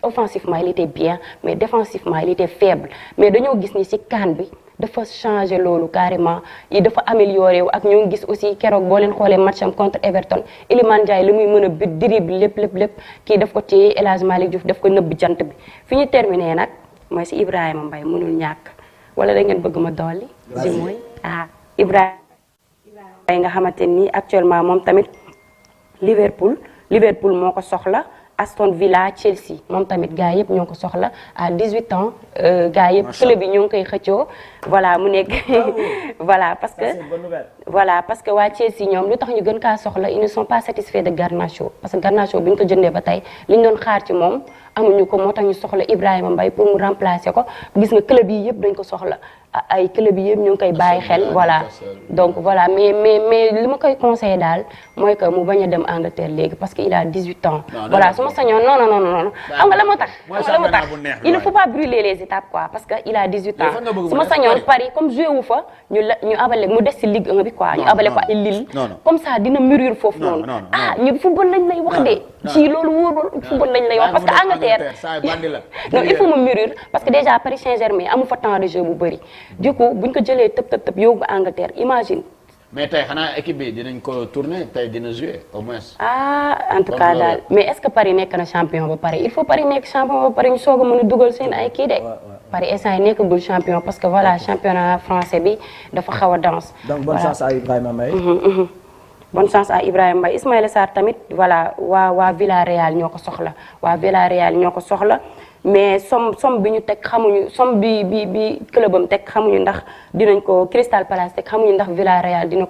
offensivement il était bien mais défensivement il était faible mais dañoo gis ni si CAN bi dafa changé loolu carrément yi dafa amélioré wu ak ñoo ngi gis aussi keroog boo leen xoolee match am contre Everton Iliman Ndiaye li muy mën a bit dribble lépp kii daf ko téye El Hadji Malick Diouf daf ko nëbb jant bi fi ñu terminé nag mooy si Ibrahima Mbaye mënul ñàkk wala da ngeen bëgg ma dolli si mooy Ibrahima Mbaye nga xamante ni actuellement moom tamit Liverpool moo ko soxla Aston Villa Chelsea moom tamit gars yëpp ñoo ko soxla à 18 ans gars yëpp club bi ñoo ngi koy xëccoo voilà mu nekk voilà parce que waa Chelsea ñoom lu tax ñu gën kaa soxla ils ne sont pas satisfaits de Garnacho parce que Garnacho bi ñu ko jëndee ba tey li ñu doon xaar ci moom amuñu ko moo tax ñu soxla Ibrahima Mbaye pour mu remplacer ko gis nga club yi yëpp dañ ko soxla ay club yi yëpp ñu ngi koy bàyyi xel voilà donc voilà mais li ma koy conseillé daal mooy que mu bañ a dem Angleterre léegi parce que il a 18 ans voilà su ma sañoon non xam nga la moo tax il ne faut pas brûler les étapes quoi parce que il a 18 ans su ma sañoon Paris comme joué wu fa ñu abale mu des ci Ligue 1 bi quoi ñu abale ko ay Lille comme ça dina mûrir foofu noonu ñu football lañ lay wax de ci loolu wóorul football lañ lay wax parce que Angleterre non il faut mu mûrir parce que déjà Paris Saint-Germain amu fa temps de jeu bu bëri du coup buñ ko jëlee tëb yóbbu Angleterre imagine. mais tey xanaa équipe bi dinañ ko tourner tey dina jouer au moins. En tout cas daal mais est-ce que Paris nekk na champion ba pare il faut Paris nekk champion ba pare ñu soog a mën a dugal seen ay kii de. Paris instant yi nekkagul champion parce que voilà championnat français bi dafa xaw a danse. donc bonne chance à Ibrahima Mbaye. bonne chance à Ibrahima Mbaye Ismaïla Sarr tamit voilà waa Villarreal ñoo ko soxla. mais somme bi ñu teg xamuñu somme bi clubam teg xamuñu ndax dinañ ko Crystal Palace teg xamuñu ndax Villarreal dina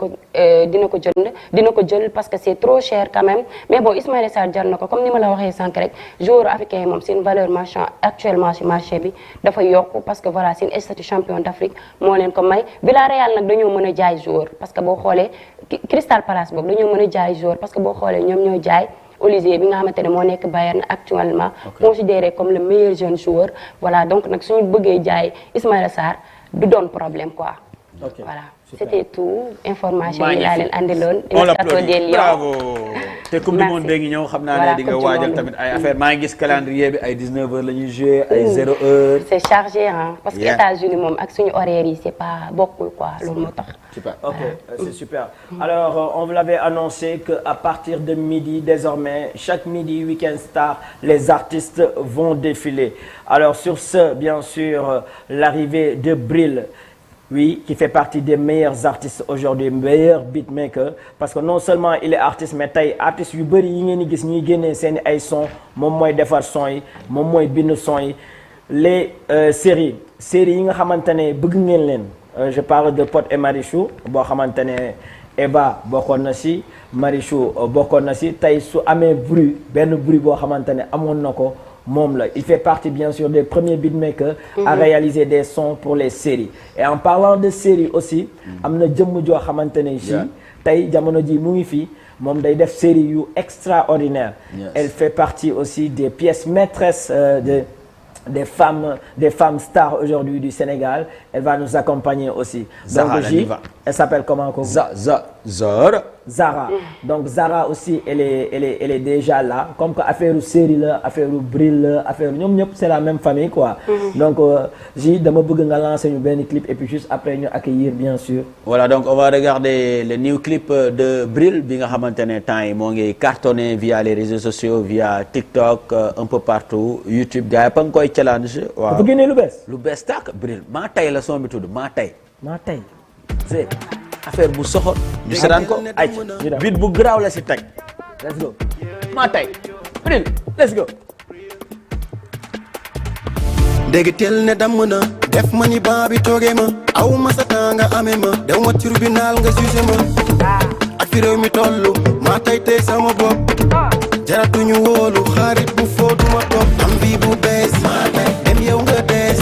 ko jël parce que c'est trop cher quand même mais bon Ismaïla Sarr jar na ko comme ni ma la waxee sànq rek joueur africain yi moom seen valeur marchand actuellement ci marché bi dafa yokku parce que voilà seen statut champion d'Afrique moo leen ko may Villarreal nag dañoo mën a jaay joueur parce que boo xoolee Crystal Palace boobu dañoo mën a jaay joueur parce que boo xoolee ñoom ñooy jaay Olivier bi nga xamante ne moo nekk Bayern actuellement considéré comme le meilleur jeune joueur voilà donc nag suñu bëggee jaay Ismaïla Sarr du doon problème quoi voilà c'était tout information yi laa leen andiloon bravo te coupe du monde bee ngi ñëw xam naa ne di nga waajal tamit ay affaire maa ngi gis calendrier bi ay 19h la ñuy jouer ay 0h c'est chargé hein parce que États-Unis moom ak suñu horaire yi c'est pas bokkul quoi loolu moo tax super c'est super alors on vous l'avait annoncé que à partir de midi désormais chaque midi Week-end Star les artistes vont défiler alors sur ce bien sûr l'arrivée de Bril oui, qui fait partie des meilleurs artistes aujourd'hui, meilleurs beatmakers parce que non seulement il est artiste mais tey artistes yu bëri yi ngeen di gis ñuy génnee seen ay son moom mooy defar son yi moom mooy bind son yi les séries yi nga xamante ne bëgg ngeen leen je parle de Pod et Marichou boo xamante ne Eva bokkoon na si Marichou bokkoon na si tey su amee benn bruit boo xamante ne amoon na ko moom la il fait partie bien sûr des premiers beatmakers à réaliser des sons pour les séries et en parlant de séries aussi am na jëmm joo xamante ne ji tey jamono ji mu ngi fii moom day def série yu extraordinaire elle fait partie aussi des pièces maîtresses des femmes stars aujourd'hui du Sénégal elle va nous accompagner aussi donc J elle s'appelle comment ko Zara. Donc Zara aussi elle est déjà là comme que affaire série la affaire Bril la affaire ñoom ñëpp c'est la même famille quoi. Donc dama bëgg nga lancer ñu benn clip et puis juste après ñu accueillir bien sûr. Voilà donc on va regarder le new clip de Bril bi nga xamante ne temps yi moo ngi cartonné via les réseaux sociaux via TikTok un peu partout YouTube gars yi pa nga koy challenge. waaw dafa génnee lu bees. lu bees tàkk Bril maa tay la son bi tudd maa tay. maa tey. c'est affaire bu soxor. ñu seetaan ko ay bit bu garaaw la si teg. Let's go. maa tay Bril let's go. dégg tel ne damm na def ma ni baa bi toogee ma aw ma sa temps nga amee ma dew ma tribunal nga jugé ma ak fi réew mi tollu maa tay tey sama bopp jaratuñu wóolu xarit bu foo duma topp am bii bu bees dem yow nga dees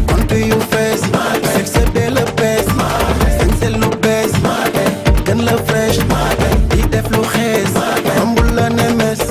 kontu yu fees succès de la bees sañse lu bees gën la fresh di def lu xees ambul la nemes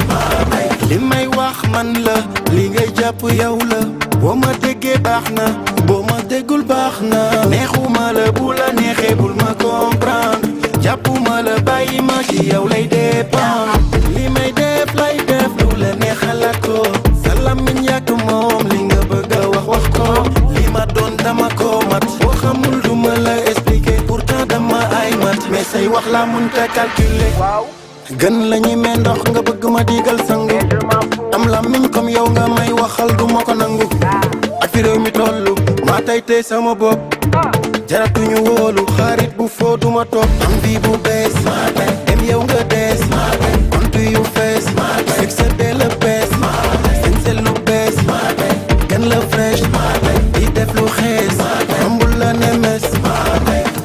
li may wax man la li ngay jàpp yow la boo ma déggee baax na boo ma déggul baax na neexuma la bu la neexee bul ma comprendre jàppuma la bàyyi ma ci yow lay dépendre li may def lay def lu la neexalaat ko sa làmmiñ yàgg moom li nga bëgg a wax ko li ma doon dama ko mat boo xamul du ma la expliquer pourtant dama ay mat mais say wax la mënta calculer gën la ñuy mee ndox nga bëgg ma digal sangu am làmmiñ comme yow nga may waxal du ma ko nangu ak fi réew mi tollu maa tay tey sama bopp jaratuñu wóolu xarit bu foo duma topp am bii bu bees dem yow nga dees kontu yu fees succès de la bees sañse lu bees gën la fresh di def lu xees ambul la nemes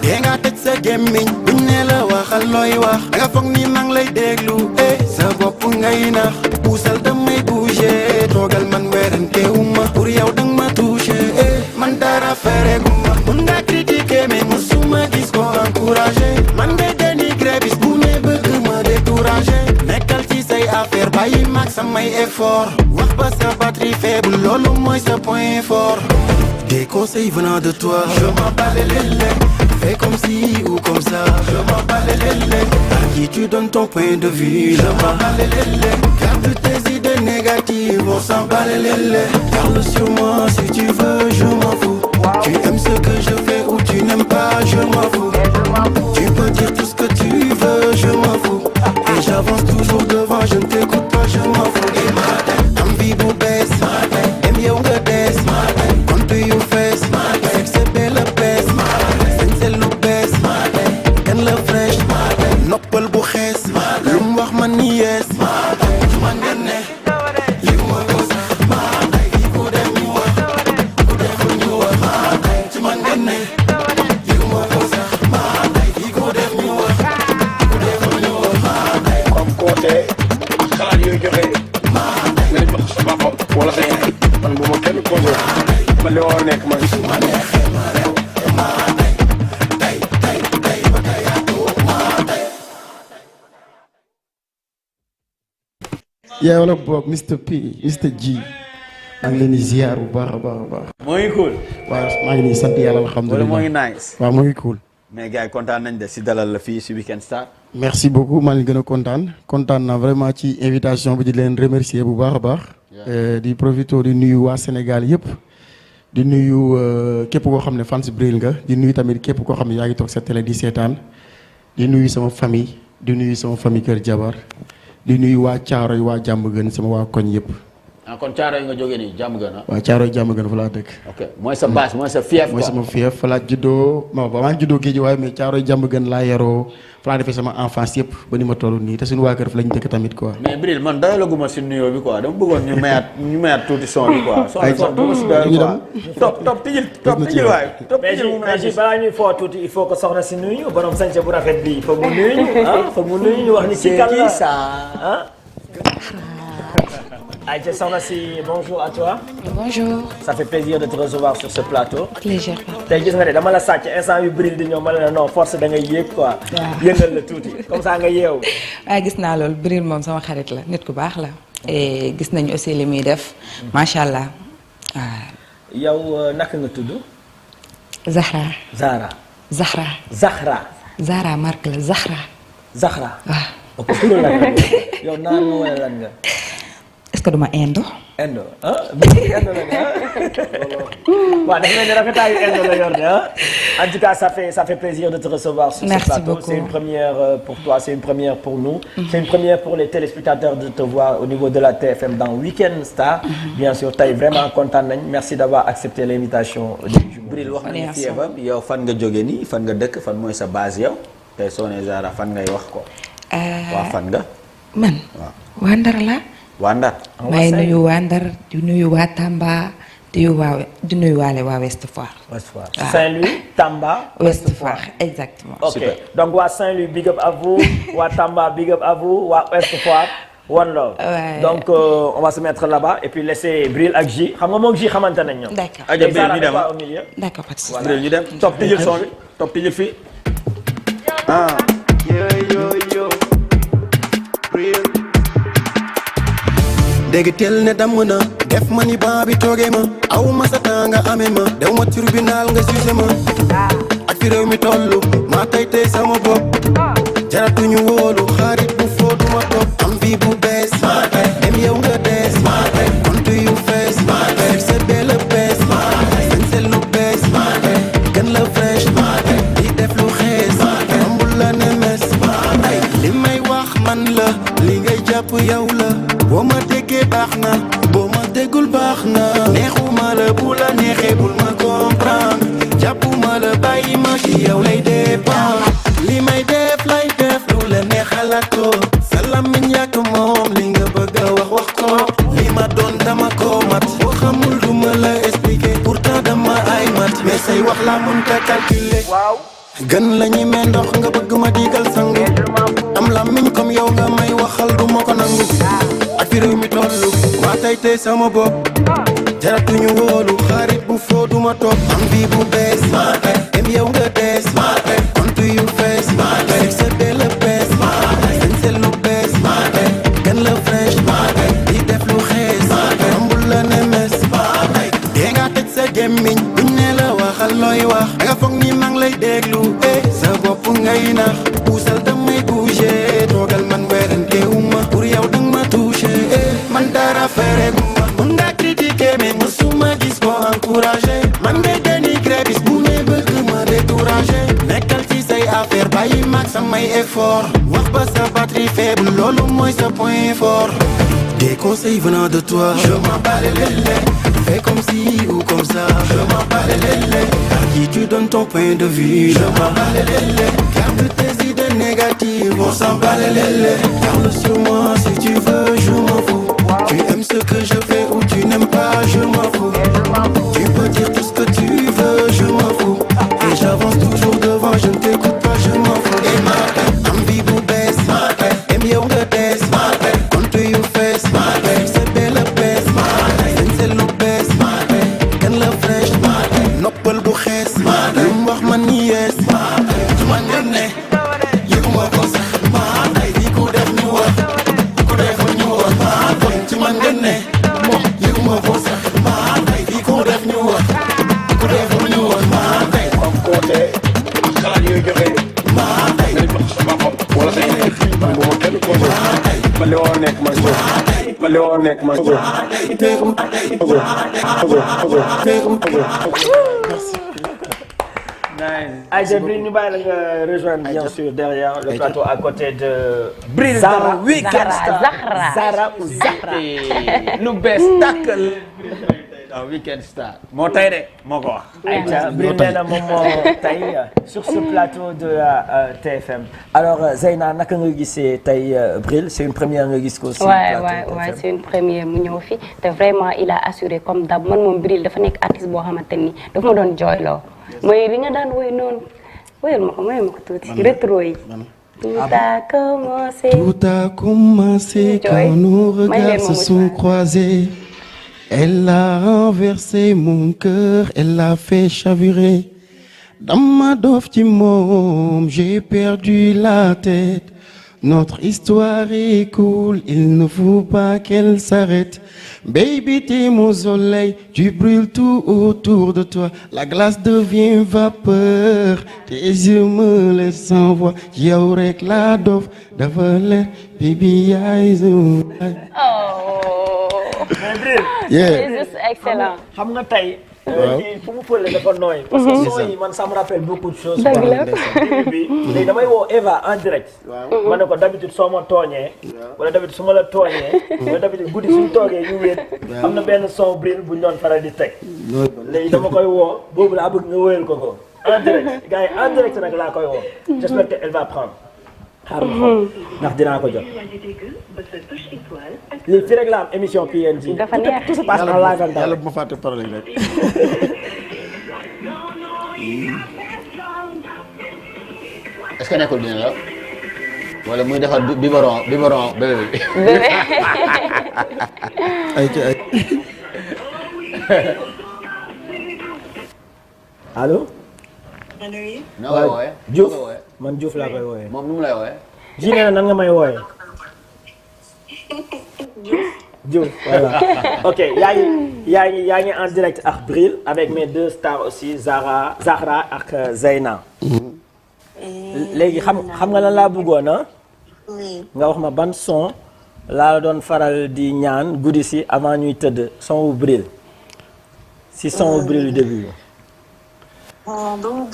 dee nga tëj sa gémmiñ buñ ne la waxal looy wax danga foog ni maa ngi lay déglu sa bopp ngay nax puusal damay bouger toogal man werantewuma pour yow dang ma touché man dara fereguma mun nga critiquer mais musuma gis ko encouragé man ngay dénigrer bis bu ne bëgg ma découragé nekkal ci say affaire bàyyi mag samay effort wax ba sa batterie faible loolu mooy sa point fort des conseils venant de toi je m'en bats les lèvres. Fais comme ci ou comme ça, je m'en bats les lèvres. À qui tu donnes ton point de vue, je m'en bats les lèvres. Garde tes idées négatives, on s'en bat les lèvres. Parle sur moi si tu veux, je m'en fous. Tu aimes ce que je fais ou tu n'aimes pas, je m'en fous. Tu peux dire tout ce que tu veux, je m'en fous. Et j'avance toujours devant, je ne t'écoute pas, je m'en fous. Et ma am bi bu bees, em yow nga dees, kontu yu fees, succès de la bees. la fresh noppal bu xees lu mu wax man ni yees ci man nga ne li ma ko sax yi ku dem ñu wax ku deful ñu wax ci man nga ne li ma ko sax yi ku dem ñu wax ku deful ñu wax comme côté xalaat yooyu joxe nga jox sa papa wala sa yaay man bu ma kenn conseil man li war a nekk man yaa wala boog Mr P Mr G maa ngi leen di ziar bu baax a baax a baax. moo ngi cool. waaw maa ngi nii sant yàlla alhamdulilah. wala moo ngi nice. waaw moo ngi cool. mais gars yi kontaan nañ de si dalal la fii si Weekend Star. merci beaucoup maa ngi gën a kontaan naa vraiment ci invitation bi di leen remercier bu baax a baax. di profité di nuyu waa Sénégal yëpp. di nuyu képp koo xam ne fans Bril nga di nuyu tamit képp koo xam ne yaa ngi toog sa télé di seetaan di nuyu sama famille di nuyu sama famille Kër Jabar. di nuyu waa Caaroy waa Jàmmagën sama waa koñ yëpp. ah kon Caaroy nga jógee nii Jàmmagën ah. waa Caaroy Jàmmagën fa laa dëkk. ok mooy sa base mooy sa fief. mooy sama fief fa laa juddoo ba maa ngi juddoo géej waaye mais Caaroy Jàmmagën laa yaroo fa laa defee sama enfance yëpp ba ni ma toll nii te suñu waa kër fa lañ dëkk tamit quoi. mais Bril man doyalaguma si nuyoo bi quoi dama bëggoon ñu mayaat tuuti son bi quoi. ay son bu ma si doyal quoi. top tijjil waay. top tijjil mu mais balaa ñuy foo tuuti il faut que soxna si nuyu borom sañse bu rafet bi foog mu nuyu ñu foog mu nuyu ñu wax ni ci kan la ah. Aïcha soxna si bonjour à toi. Bonjour. Ça fait plaisir de te recevoir sur ce plateau. Plaisir. tey gis nga de dama la sàcc instant yu Bril di ñëw ma ne non force da ngay yéeg quoi. waaw yëngal la tuuti comme ça nga yeewu. waaye gis naa loolu Bril moom sama xarit la nit ku baax la. et gis nañu aussi li muy def macha allah waaw. yow naka nga tudd. Zahra. Zahra. Zahra. Zahra. Zahra marque la Zahra. Zahra. waaw. ok turu lan nga yow naan nga wala lan nga. est-ce que duma indo. Indo ah bii Indo la ah waaw dafa mel ni rafetaayu Indo la yor de ah. En tout cas ça fait plaisir de te recevoir sur ce plateau. Beaucoup. C'est une première pour toi, c'est une première pour nous. C'est une première pour les téléspectateurs de te voir au niveau de la TFM dans Week-end Star. Bien sûr tey vraiment kontaan nañ merci d'avoir accepté l'invitation. Bril wax nañu fièvre yow fan nga jóge nii fan nga dëkk fan mooy sa base yow tey soo nee Zahra fan ngay wax ko. waa fan nga. man waa Ndar la. waa Ndar. may nuyu waa Ndar di nuyu waa Tamba di nuyu waale waa Ouest Foire. Saint-Louis Tamba. Ouest Foire exactement. ok super. Donc waa Saint-Louis big up à vous waa Tamba big up à vous waa Ouest Foire one love. Ouais. Donc on va se mettre là-bas et puis laisser Bril ak J xam nga moom J xamante nañ ñoom. D'accord. Aja Bril ñu dem au milieu. D'accord pas de souci. Bril ñu dem topp tijjel son bi topp tijjel fii. ah. dégg teel ne damm na def ma ni baa bi toogee ma aw ma sa temps nga amee ma dew ma tribunal nga jugé ma ak fi réew mi tollu maa tey sama bopp jaratuñu wóolu xarit bu foo du ma topp am vie bu bees dem yow nga dees kontu yu fees sa bee la bees sañsel lu bees gën la fresh di def lu xees ambul la ne mes ay li may wax man la li ngay jàpp yow la boo ma déggee baax na boo ma déggul baax na neexuma la bu la neexee bul ma comprendre jàppuma la bàyyi ma ci yow lay dépendre li may def lay def lu la neex xalaat ko sa làmmiñ yàgg moom li nga bëgg a wax ko li ma doon dama ko mat boo xamul du ma la expliquer pourtant dama ay mat mais say wax laa mën ka calculer gën la ñi me ndox nga bëgg ma digal sangu am làmmiñ comme yow nga may waxal du ma ko nangu ak fi réew mi tollu maa tey sama bopp jaratuñu wóolu xarit bu foo du ma topp am vie bu bees em yow nga dees kontu yu fees sa bee la bees sañsel lu bees gën la fresh di def lu xees ambul la ne mes dee nga tëj sa gémmiñ buñ ne la waxal looy wax nga foog ni maa ngi lay déglu sa bopp ngay nax puusal damay bouger toogal man weeranteewuma pour yow dang ma touché man dara fereguma mun nga critiquer mais musuma gis ko encouragé man ngay dénigrer bis bu ne bëgg ma découragé nekkal ci say affaire bàyyi mag samay effort wax ba sa batterie faible loolu mooy sa point fort des conseils venant de toi je m'en bats les lélé fais comme ci ou comme ça je m'en bats les lélé à qui tu donnes ton point de vue je m'en bats les lélé garde tes idées négatives on s'en bat les lélé parle sur moi si tu veux je m'en fous tu aimes ce que je fais ou tu n'aimes pas je m'en fous tu peux dire tout ce que tu veux je m'en fous et j'avance toujours devant je ne t'écoute pas je m'en fous et ma am vie bu bees em yow nga dees kontu yu fees sa bee la bees sañsel lu bees gën la fresh noppal bu xees lu mu wax man ni yees man nga ne yëguma ko sax di ku def ñu wax ku def ñu wax ci man nga ne yëguma ko sax di ku def ñu wax ku def ñu wax am côté ak xalaat yooyu joxe ngay wax sama bopp wala say man bu ma kenn conseil man li war a nekk man man li war a nekk man Aïcha Bril ñu bàyyi la nga rejoindre bien sûr derrière le plateau à côté de Bril Zahra Week-end Star Zahra ou Zahra lu bees tàkkal. waaw Week-end Star moo tay de moo ko wax. Aïcha Bril nee na moom moo tey sur ce plateau de la TFM. Alors Zeyna naka nga gisee tey Bril c'est une première nga gis ko. Ouais, c'est une première mu ñëw fi te vraiment il a assuré comme d'hab man moom Bril dafa nekk artiste boo xamante ni dafa ma doon jooyloo mooy li nga daan woy noonu woyal ma ko tuuti rétro yi. Tout a commencé quand nos regards se sont croisés. Elle a renversé mon cœur, elle l'a fait chavirer. Dans ma dof ci moom, j'ai perdu la tête. Notre histoire est cool, il ne faut pas qu'elle s'arrête. Baby, t'es mon soleil, tu brûles tout autour de toi. La glace devient vapeur, tes yeux me laissent sans voix. Yow rek la dof dafa leer, baby yaay Oh. Yeah. C'est juste excellent. xam nga tey. Waaw. fu mu fële dafa nooy. parce que son yi man ça me rappelle beaucoup de choses. Dëgg la. bi léegi damay woo Eva en direct. ma ne ko d'habitude soo ma tooñee. wala d'habitude su ma la tooñee. wala d'habitude guddi suñu toogee ñu wéet. am na benn son bril bu ñu doon faral di teg. léegi dama koy woo boobu laa bëgg nga wóyal ko en direct gars yi en direct nag laa koy woo. j'espère que elle va prendre. xaaral ma xool ndax dinaa ko jot. lii fii rek la am émission PNJ. Dafa neex. tout se passe en live and yàlla direct. bu ma fàtte parole rek. est-ce que nekkul dina la wala muy defar biberon bébé bi. Bébé. ay ci ay. allo. na koy wooyee. Diouf man Diouf laa koy wooyee. moom nu mu lay wooyee. ji nee na nan nga may wooyee. Diouf voilà. ok yaa ngi en direct ak Bril avec mes deux stars aussi Zahra ak Zeyna. léegi xam nga lan laa bëggoon ah. nga wax ma ban son laa la doon faral di ñaan guddi si avant ñuy tëdd son wu Bril. si son wu Bril yu début bi.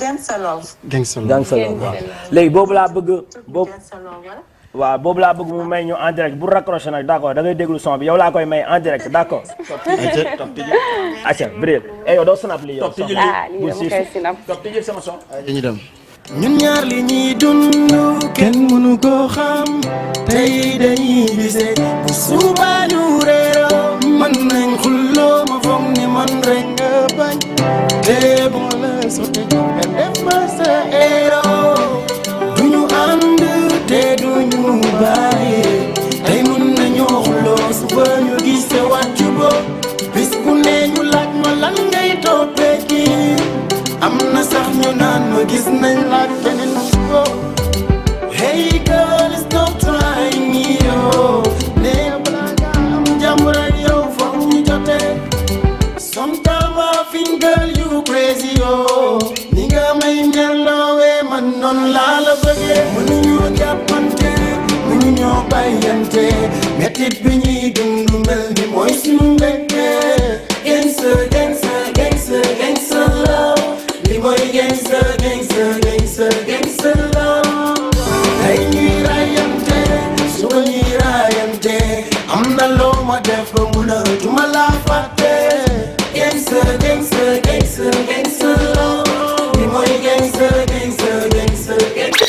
Gangsta Love. Gangsta Love waaw. léegi boobu laa bëgg boobu laa bëgg mu may ñu en direct bu raccroché nag d'accord da ngay déglu son bi yow laa koy may en direct d'accord. acca Bril yow doo snap li yow. Ah, lii dama koy sinap. tijjel sama son. ñu dem. ñun ñaar li ñuy dund kenn mënu koo xam tey dañuy gisee bu suba ñu réeroo mën nañ xulloo ma foog ni man rek nga bañ te bu ma la sotte nga def ma sa héros duñu ànd te duñu bàyyi tey mën nañoo xulloo suba ñu gisee wàccu bo bis ku ne ñu laaj ma lan ngay toppee kii am na sax ñu naan ma gis nañ la keneen ko hey girl stop trying me yo nee balaa nga am jàmm rek yow foog ñu jotee sometimes I think girl you crazy yo ni nga may melowee man noonu laa la bëggee mënuñoo jàppante mënuñoo bàyyante mettit bi ñuy dund mel ni mooy suñu mbégte gangsta gangsta gangsta gangsta love li mooy gangsta gangsta gangsta gangsta love tey ñuy rayante suba ñuy rayante am na loo ma def ba mun a duma la fàtte gangsta gangsta gangsta gangsta love li mooy gangsta gangsta gangsta gangsta.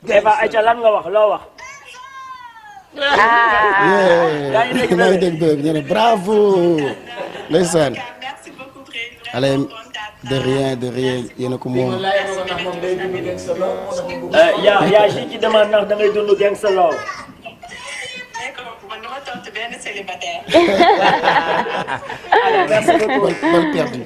Eva ayca lan nga wax loo wax. yaa ngi dégg bëgg ñu ne bravo. ndeysaan. allez de rien yéen a ko moom. yaa ji ci demande ndax da ngay dund Gangsta Love. merci beaucoup. bal perdu.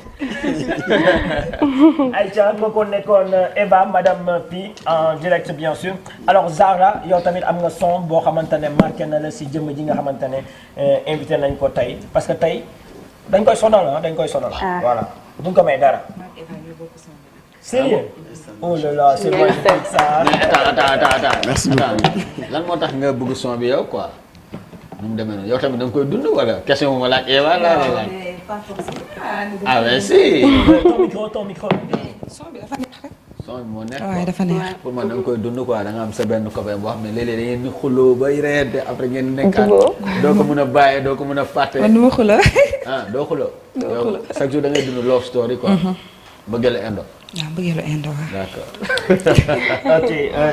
Aïcha kooku nekkoon Eva madame Pi en direct bien sûr alors Zahra yow tamit am nga son boo xamante ne marqué na la si jëmm ji nga xamante ne invité nañ ko tey parce que tey dañ koy sonal ah dañ koy sonal. voilà duñ ko may dara. sérieux. oh là là c'est magnifique ça. mais attends. merci beaucoup. lan moo tax nga bëgg son bi yow quoi. nu mu demee noonu yow tamit da nga koy dund wala question bu ma laaj Eva laa lay laaj. ah mais si. ton micro. son bi dafa neex rek. son bi moo neex waaye dafa neex. pour man da nga koy dund quoi da nga am sa benn copain boo xam ne léeg-léeg da ngeen di xuloo bay reede après ngeen nekkaat. doo ko mën a bàyyee doo ko mën a fàtte. man du ma xuloo. ah doo xuloo. yow chaque jour da ngay dund love story quoi. bëggeel indo. waaw bëggeelu indo waaw. d'accord. ok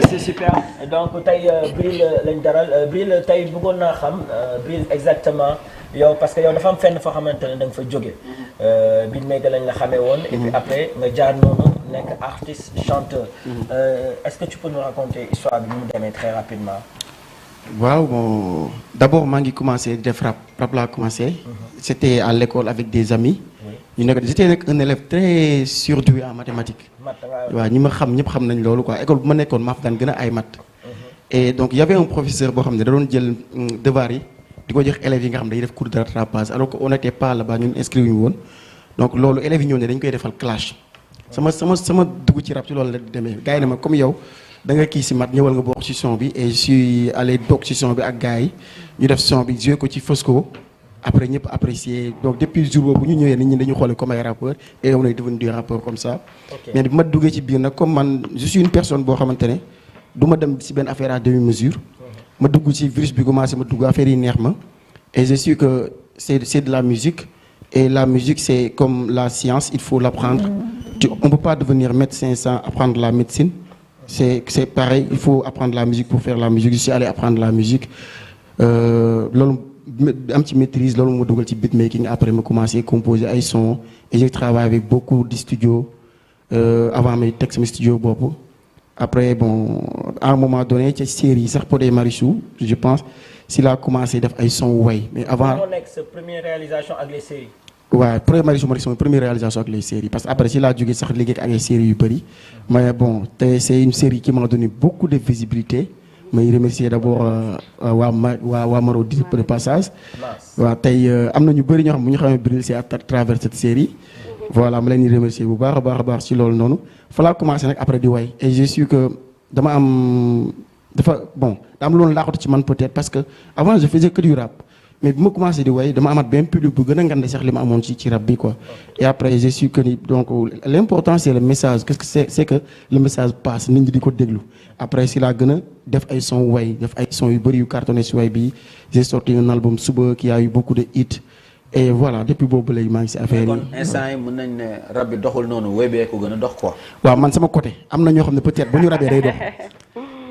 c'est super donc tey Bril lañ daral Bril tey bëggoon naa xam Bril exactement yow parce que yow dafa am fenn foo xamante ne da nga fa jóge biñ may lañ la xamee woon. et puis après nga jaar noonu nekk artiste chanteur. est-ce que tu peux nous raconter histoire bi mu demee très rapidement. waaw bon d'abord maa ngi commencé def rap laa commencé. c'était à l'école avec des amis. ñu nekk j'étais nag un élève très surdoué en mathématiques. waaw ñi ma xam ñëpp xam nañ loolu quoi école bu ma nekkoon maa fa daan gën a ay math. et donc il y avait un professeur boo xam ne da doon jël devoir yi di ko jox élèves yi nga xam ne dañuy def cours de rattrapage alors que on n'était pas là-bas ñun inscrits ñu woon donc loolu élèves yi ñëw ne dañ koy defal clash sama dugg ci rap ci loolu la demee gars yi ne ma comme yow da nga kii si mat ñëwal nga bokk ci son bi et je suis allé bokk ci son bi ak gars yi ñu def son bi joué ko ci Fosco après ñëpp apprécié donc depuis jour boobu ñu ñëwee nit ñi dañu xoole comme ay rappeur et on est devenu des rappeurs comme ça. mais bi ma duggee ci biir nag comme man je suis une personne boo xamante ne du ma dem si benn affaire à demi-mesure. ma dugg ci virus bi commencé ma dugg affaire yi neex ma et je suis que c'est de la musique et la musique c'est comme la science il faut l'apprendre. On peut pas devenir médecin sans apprendre la médecine. C'est pareil, il faut apprendre la musique pour faire la musique. Je suis allé apprendre la musique. Loolu am ci maîtrise loolu ma dugal ci beatmaking après ma commencé composer ay sons et j'ai travaillé avec beaucoup de studios avant may teg sama studio bopp. Après bon à un moment donné ci série sax Pod et Marichou je pense si la commencé def ay sons way mais avant. moo nekk sa première réalisation ak les séries. waaw première réalisation ak les séries parce que après si laa jógee sax liggéey ak ay séries yu bëri mais bon te c'est une série qui m'a donné beaucoup de visibilité may remercier d'abord waa Marodi de passage waaw tey am na ñu bëri ñoo xam bu ñu xamee Bril c'est à travers cette série voilà ma leen di remercier bu baax a baax ci loolu noonu fa laa commencé nag après di way et je suis que dama am dafa bon da am loolu laaxatu ci man peut-être parce que avant je faisais que du rap mais bi ma commencé di way dama amat benn public bu gën a ngande sax li ma amoon ci rap bi quoi et après je suis que ni donc l'important c'est le message qu'est-ce que c'est que le message passe nit ñi di ko déglu après si laa gën a def ay son way def ay son yu bëri yu cartonné si way bi j'ai sorti un album suba qui a eu beaucoup de hits et voilà depuis boobu léegi maa ngi si affaire yi. kon instant yi mën nañ ne rab bi doxul noonu way bee ko gën a dox quoi. waaw man sama côté am na ñoo xam ne peut-être bu ñu rabee day dox.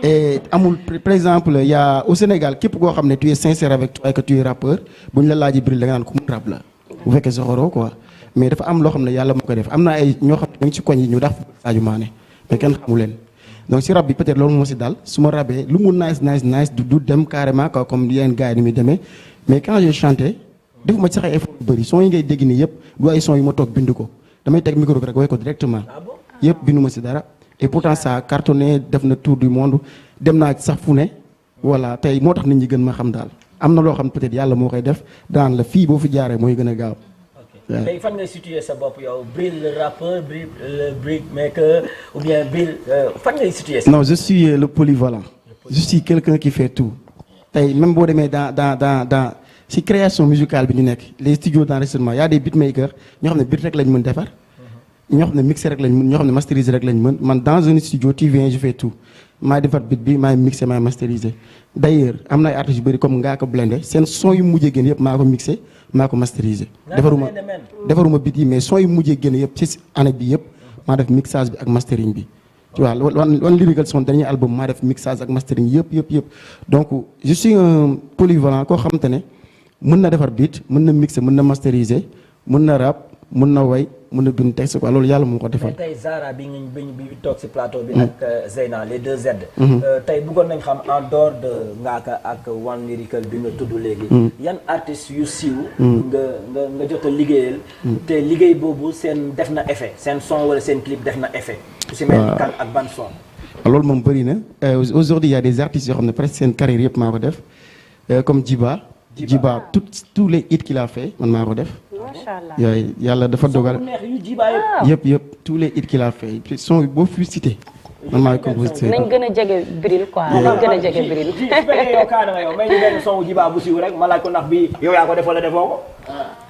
et amul par exemple y a au Sénégal képp koo xam ne tu es sincère avec toi et que tu es rappeur bu ñu la laajee Bril da nga naan ku mu rap la bu fekkee soxoroo quoi mais dafa am loo xam ne yàlla moo ko def am na ay ñoo xam ne ñu ngi ci koñ yi ñu def Sadio Mané mais kenn xamu leen donc si rap bi peut-être loolu moo si daal su ma rabee lu mu nice du dem carrément quoi comme yeneen gars yi ni muy demee mais quand j'ai chanté defuma ci sax ay effort yu bëri son yi ngay dégg nii yëpp du ay son yu ma toog bind ko damay teg micro bi rek way ko directement yëpp bindu ma si dara. et pourtant ça a cartonné def na tour du monde dem naa sax fu ne voilà tey moo tax nit ñi gën ma xam daal am na loo xam peut-être yàlla moo koy def daan la fii boo fi jaaree mooy gën a gaaw. ok tey fan ngay situer sa bopp yow Bril le rappeur Bril le beatmaker ou bien Bril fan ngay situer sa. non je suis le polyvalent. je suis quelqu'un qui fait tout. tey même boo demee dans si création musicale bi ñu nekk les studios d'enregistrement y a des beatmakers ñoo xam ne beat rek lañ mën defar. ñoo xam ne mixer rek lañ mën ñoo xam ne masteriser rek lañ mën man dans un studio tu viens je fais tout maay defar beat bi maay mixer maay masteriser d'ailleurs am na ay artistes yu bëri comme Ngaaka Blindé seen son yu mujjee génn yëpp maa ko mixer maa ko masteriser defaruma beat yi mais son yu mujjee génn yëpp ci année bi yëpp maa def mixage bi ak mastering bi tu vois One Lyrical son dernier album maa def mixage ak mastering yëpp donc je suis un polyvalent koo xamante ne mën na defar beat mën na mixer mën na masteriser mën na rap mën na way mën na bind texte quoi loolu yàlla moo ko defal. tey Zara bi toog ci plateau bi. ak Zeyna les deux Z. tey bëggoon nañ xam en dehors de Ngaaka ak One Lyrical bi nga tudd léegi. yan artistes yu siiw. nga jot a liggéeyal. te liggéey boobu seen def na effet seen son wala seen clip def na effet. su mel ni kan ak ban son. loolu moom bëri na aujourd'hui il y a des artistes yoo xam ne presque seen carrière yëpp maa ko def comme Djiba tous les hits qu'il a fait man maa ko def. yooyu yàlla dafa dogal yëpp tous les hits qu'il a fait son boo fi cité man maay compositeur nañ gën a jege Bril quoi nañ gën a jege Bril su fekkee yow kaana nga yow may ñu benn son Djiba bu siiw rek ma laaj ko ndax bi yow yaa ko def wala defoo ko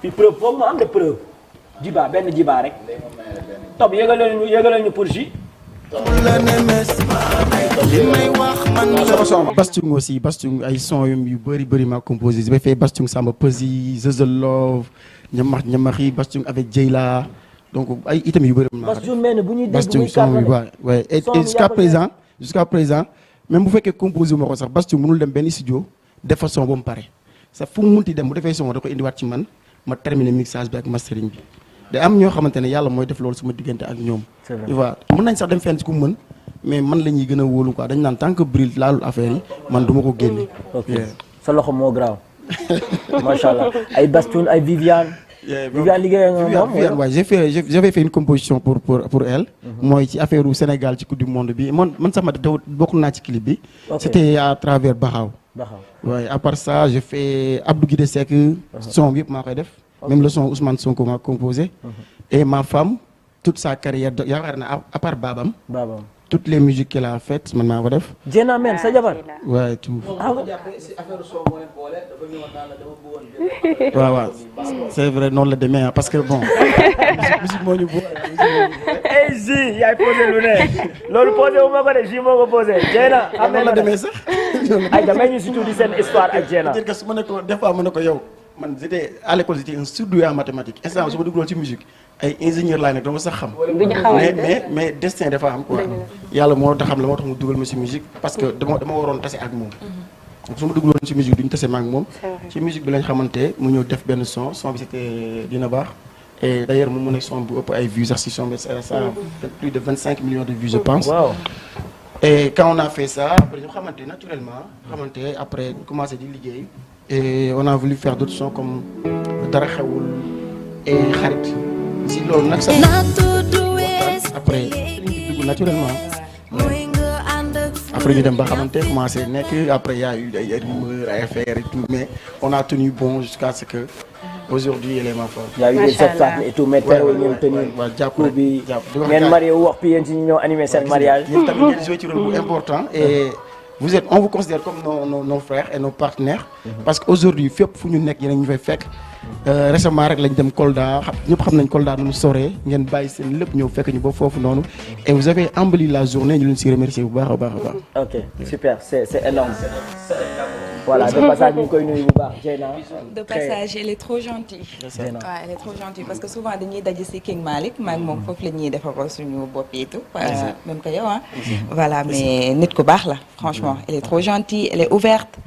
fi preuve foofu ma am de preuve benn Djiba rek top yëgalal ñu pour ji Bastung aussi Bastung ay son yu bëri maa composé j'ai fait Bastung Samba Peuzzi The Love ñamaxi Bastung avec Jeyla donc ay itam yu bëri Bastung son yu waaye et jusqu'à présent même bu fekkee composé wu ma ko sax Bastung mënul dem benn studio def fa son ba mu pare sax fu mu munti dem bu defee son da ko indiwaat ci man ma terminer mixage bi ak mastering bi da am ñoo xamante ne yàlla mooy def loolu sama diggante ak ñoom tu vois mën nañ sax dem fenn ci ku mën mais man la ñuy gën a wóolu quoi dañ naan tant que Bril laalul affaire yi man du ma ko génne sa loxo moo graaw macha allah ay Bastoun ay Viviane Viviane liggéey nga moom Viviane waaye j'avais fait une composition pour elle. mooy ci affaire u Sénégal ci coupe du monde bi man sax ma bokk naa ci clip bi. c'était à travers Baxaw. waaye à part ça je fais Abdou Guité Seck. son bi yëpp maa koy def. même le son Ousmane Sonko m'a composé. et ma femme toute sa carrière yaakaar naa à part Babam. toutes les musiques qu'elle a faites man maa ko def. Diena men sa jabar. waaw tout. waaw c'est vrai noonu la demee parce que bon. musique moo ñu boole. Zi yaay posé lu ne loolu posé wu ma ko de Zi moo ko posé Diena. xam noonu la demee sax. ay damay ñu si tuuti seen histoire ak Diena. c'est-à-dire que su ma ne ko des fois ma ne ko yow man j'étais à l'école j'étais un surdoué en mathématiques instant su ma dugaloon ci musique ay ingénieur laa nekk dama sax xam. mais destin dafa am quoi. yàlla moo tax xam la moo tax mu dugal ma ci musique parce que dama waroon tase ak moom. su ma dugaloon ci musique duñu tase ma ak moom. ci musique bi lañ xamante mu ñëw def benn son bi c'était dina baax. et d'ailleurs mu nekk son bu ëpp ay vues sax ci son bi ça a plus de 25 millions de vues je pense. Wow. Et quand on a fait ça après ñu xamante naturellement après commencé di liggéey. et on a voulu faire d'autres sons comme dara xewul et xarit si loolu nag sax après liñ dugg naturellement après ñu dem ba xamante commencé nekk après y a eu ay rumeurs ay affaires et tout mais on a tenu bon jusqu'à ce que aujourd'hui elle est ma femme. y a eu des obstacles et tout mais teewul ngeen tenir coup bi ngeen marié wu wax puis yéen ci ñu ñëw animé seen mariage. yéen tamit ngeen joué ci rôle bu important et on vous considère comme nos frères et nos partenaires. Parce qu'aujourd'hui fépp fu ñu nekk yéen a ñu fay fekk. récemment rek lañ dem Kolda ñëpp xam nañ Kolda nu mu soree ngeen bàyyi seen lépp ñëw fekk ñu ba foofu noonu. et vous avez embelli la journée ñu leen si remercier bu baax a baax a baax. ok super c'est énorme. voilà de passage ñu ngi koy nuyu bu baax Diena. de passage elle est trop gentille. waaw elle est trop gentille parce que souvent dañuy daje ci King Malik maag moom foofu la ñuy defaroo suñu bopp yi tout. même que yow ah. voilà mais nit ku baax la franchement elle est trop gentille elle est ouverte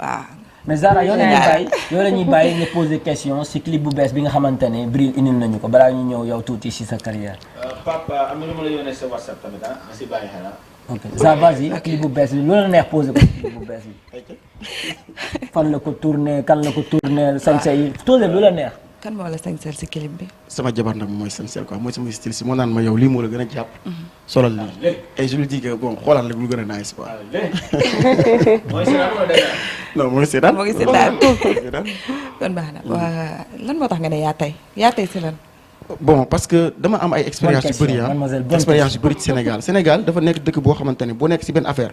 waaw. mais Zara yoo la ñuy bàyyi nga poser question ci clip bu bees bi nga xamante ne Bril indil nañu ko balaa ñu ñëw yow tuuti ci sa carrière. Papa am na lu ma la yónnee sa WhatsApp tamit nga si bàyyi xel. ok ça vas-y clip bu bees bi loolu la neex poser ko clip bu bees bi. fan la ko tourné kan la ko tourné sañse yi tourné lu la neex. kan moo la sañsel ci clip bi. sama jabar nag mooy sañsel quoi mooy sama style si moo naan ma yow lii moo la gën a jàpp. solal lii et je lui dis que bon xoolal rek lu gën a nice quoi. mooy seetaan wala dara. non mooy seetaan. moo ngi seetaan kon baax na waa lan moo tax nga ne yaa tey ci lan. bon parce que dama am ay expérience yu bëri expérience yu bëri ci Sénégal dafa nekk dëkk boo xamante ne boo nekk ci benn affaire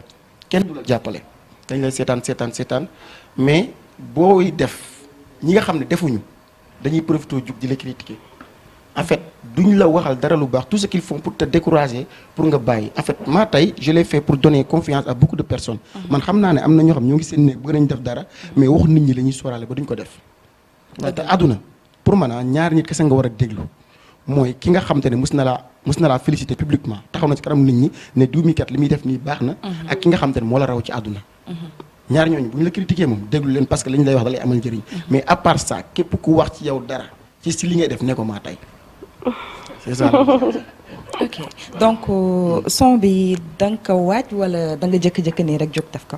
kenn du la jàppale dañ lay seetaan mais booy def ñi nga xam ne defuñu dañuy profité jug di la critiquer en fait duñ la waxal dara lu baax tout ce qu'ils font pour te décourager pour nga bàyyi en fait maa tey je l'ai fait pour donner confiance à beaucoup de personnes man xam naa ne am na ñoo xam ñoo ngi seen néeg bëgg nañ def dara mais waxu nit ñi la ñuy sóoraale ba duñ ko def te àdduna pour man ñaari nit kese nga war a déglu mooy ki nga xam te ne mus na laa féliciter publiquement taxaw na ci kanam nit ñi ne diw mi kat li muy def nii baax na ak ki nga xam te ne moo la raw ci àdduna ñaar ñooñu bu ñu la critiquer moom déglu leen parce que li ñu lay wax da lay amal njëriñ mais à part ça képp ku wax ci yow dara ci li ngay def ne ko maa tey c'est ça. ok donc son bi da nga ko waaj wala da nga jëkk-jëkk nii rek jóg def ko.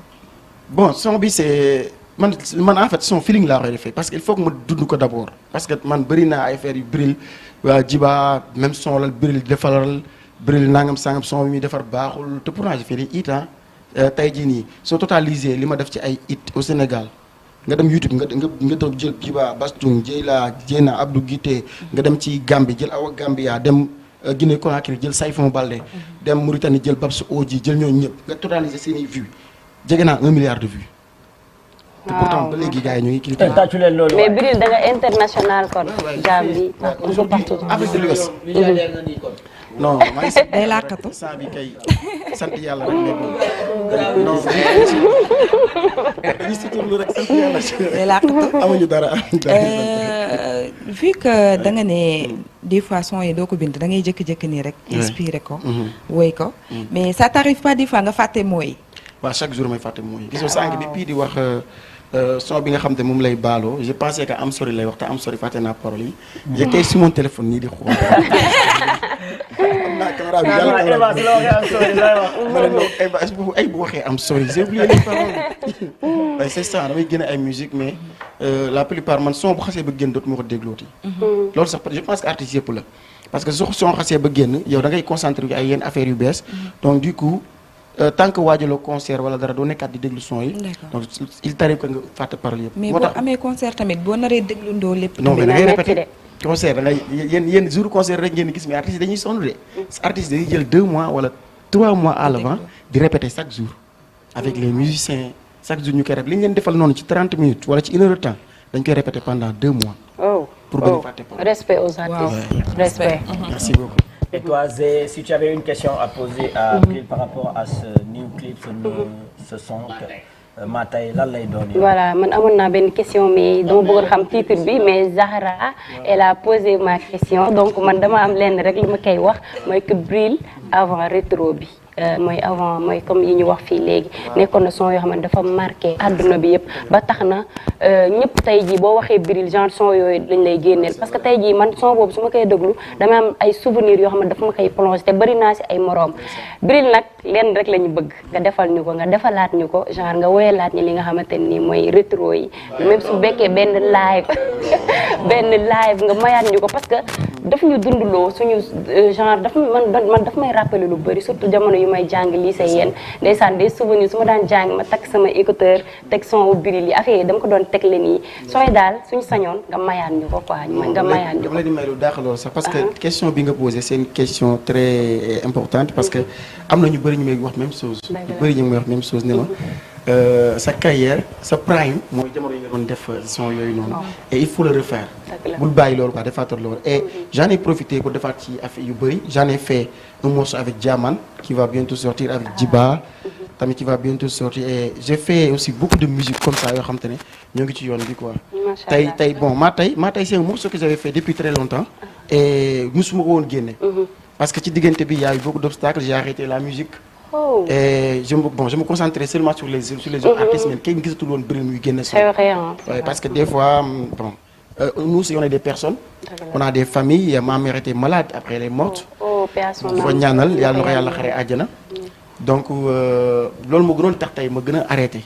bon son bi c'est man en fait son feeling laa koy defee parce que il faut que ma dund ko d'abord parce que man bëri naa ay affaires yu Bril waa Jiba même son la Bril defaral Bril nangam sangam son bi muy defar baaxul te pourtant j'ai fait des hits tey jii nii soo totalisé li ma def ci ay hits au Sénégal nga dem YouTube nga toog jël Jiba Bastoun Dieyna Abdou Guité nga dem ci Gambie jël Awa Gambia dem Guinée Conakry jël Sayfon Balde dem Mauritanie jël Babs Oji jël ñooñu ñëpp nga totalisé seen i vues jege naa 1 milliard de vues. te pourtant ba léegi gars yi ñu ngi critiqué. mais Bril da nga international kon. Gambie Afrique de l'Ouest. non maa ngi sant day làkkatu saa bi kay sant yàlla rek mais non dañuy suturlu rek sant yàlla. day làkkatu amuñu dara. vu que da nga ne des fois son yi doo ko bind da ngay jékki-jékki nii rek. inspiré ko. woy ko mais ça t'arrive pas des fois nga fàtte mooy. waaw chaque jour may fàtte mooy. gisoo sànq bi pii di wax son bi nga xam te moom lay baaloo je pensais que am sori lay wax te am sori fàtte naa parole yi. j'étais sur mon téléphone nii di xool. am naa caméra bi yàlla ma ne non ay bu waxee am sori j'ai oublié les paroles. waaye c'est ça damay génne ay musique mais la plupart man son bu xasee ba génn dootuma ko déglooti. loolu sax je pense que artistes yëpp la parce que su son xasee ba génn yow da ngay concentré ay yenn affaires yu bees. donc du coup tant que waajaloo concert wala dara doo nekkaat di déglu son yi. donc il t'arrive que nga fàtte parole yëpp. mais boo amee concert tamit boo naree déglu ndoo lépp. non mais da ngay répété concert da ngay yéen jour concert rek ngeen gis mais artistes dañuy sonn de. artistes dañuy jël 2 mois wala 3 mois à l'avant di répéter chaque jour avec les musiciens. chaque jour ñu koy répété li ñu leen defal noonu ci 30 minutes wala ci 1 heure de temps dañ koy répéter pendant 2 mois. pour bañ a fàtte pas. Respect aux artistes. Respect. Merci beaucoup. Et toi, Zé, si tu avais une question à poser à Bril par rapport à ce new clip, ce son Matay lan lay doon. Voilà man amoon naa benn question mais dama bëggoon xam titre bi mais Zahra elle a posé ma question donc man dama am lenn rek li ma koy wax mooy que Bril avant rétro bi. mooy avant mooy comme yi ñu wax fii léegi nekkoon na son yoo xam ne dafa marqué àdduna bi yëpp ba tax na ñëpp tey jii boo waxee Bril genre son yooyu lañ lay génneel parce que tey jii man son boobu su ma koy déglu dama am ay souvenirs yoo xam ne dafa ma koy plongé te bëri naa si ay moroom Bril nag lenn rek la ñu bëgg nga defal ñu ko nga defalaat ñu ko genre nga woyalaat ñi li nga xamante ni mooy rétro yi même su bekkee benn live nga mayaat ñu ko parce que daf ñu dundloo suñu genre man daf may rappeler lu bëri surtout jamono yu may jàng lycée yéen ndeysaan des souvenirs su ma daan jàng ma takk sama écouteur teg son Bril yi affaire yi dama ko doon teg leen yi sooy daal suñu sañoon nga mayaat ñu ko quoi nga mayaat ñu ko. dama leen di may lu daax loolu sax parce que question bi nga posé c'est une question très importante parce que am na ñu bëri ñu may wax même chose. ñu bëri ñu may wax même chose ne ma sa carrière sa prime mooy jamono yi nga doon def son yooyu noonu. et il faut le refaire. bul bàyyi loolu quoi defaatal loolu et j'en ai profité pour defaat ci affaire yu bëri j'en ai fait un morceau avec Diamane qui va bientôt sortir avec Djiba tamit qui va bientôt sortir et j'ai fait aussi beaucoup de musique comme ça yoo xam te ne ñoo ngi ci yoon bi quoi. tey bon Matay c'est un morceau que j'avais fait depuis très longtemps et musuma ko woon génne. parce que ci diggante bi y a eu beaucoup d'obstacles j'ai arrêté la musique. et je me concentrais seulement sur les autres artistes mais kenn gisatul woon Bril muy génne son. Ouais, parce que des fois bon nous si on est des personnes. on a des familles ma mère était malade après elle est morte. di ko ñaanal yàlla na ko yàlla xare àjjana. donc loolu moo gënoon tax tey ma gën a arrêté.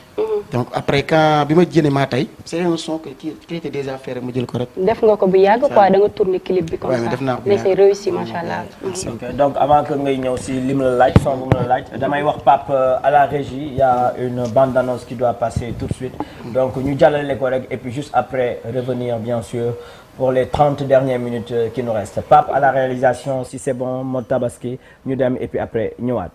donc après quand bi ma jëlee Matay c'est un son qui était déjà fait rek ma jël ko rek. def nga ko bu yàgg quoi da nga tourner clip bi comme ça. def naa ko mais c'est réussi macha allah. ok donc avant que ngay ñëw si li mu la laaj son bu mu la laaj damay wax Pape à la régie il y a une bande annonce qui doit passer tout de suite donc ñu jàllale ko rek et puis juste après revenir bien sûr pour les 30 dernières minutes qui nous restent Pape à la réalisation si c'est bon mode tabaski ñu dem et puis après ñëwaat.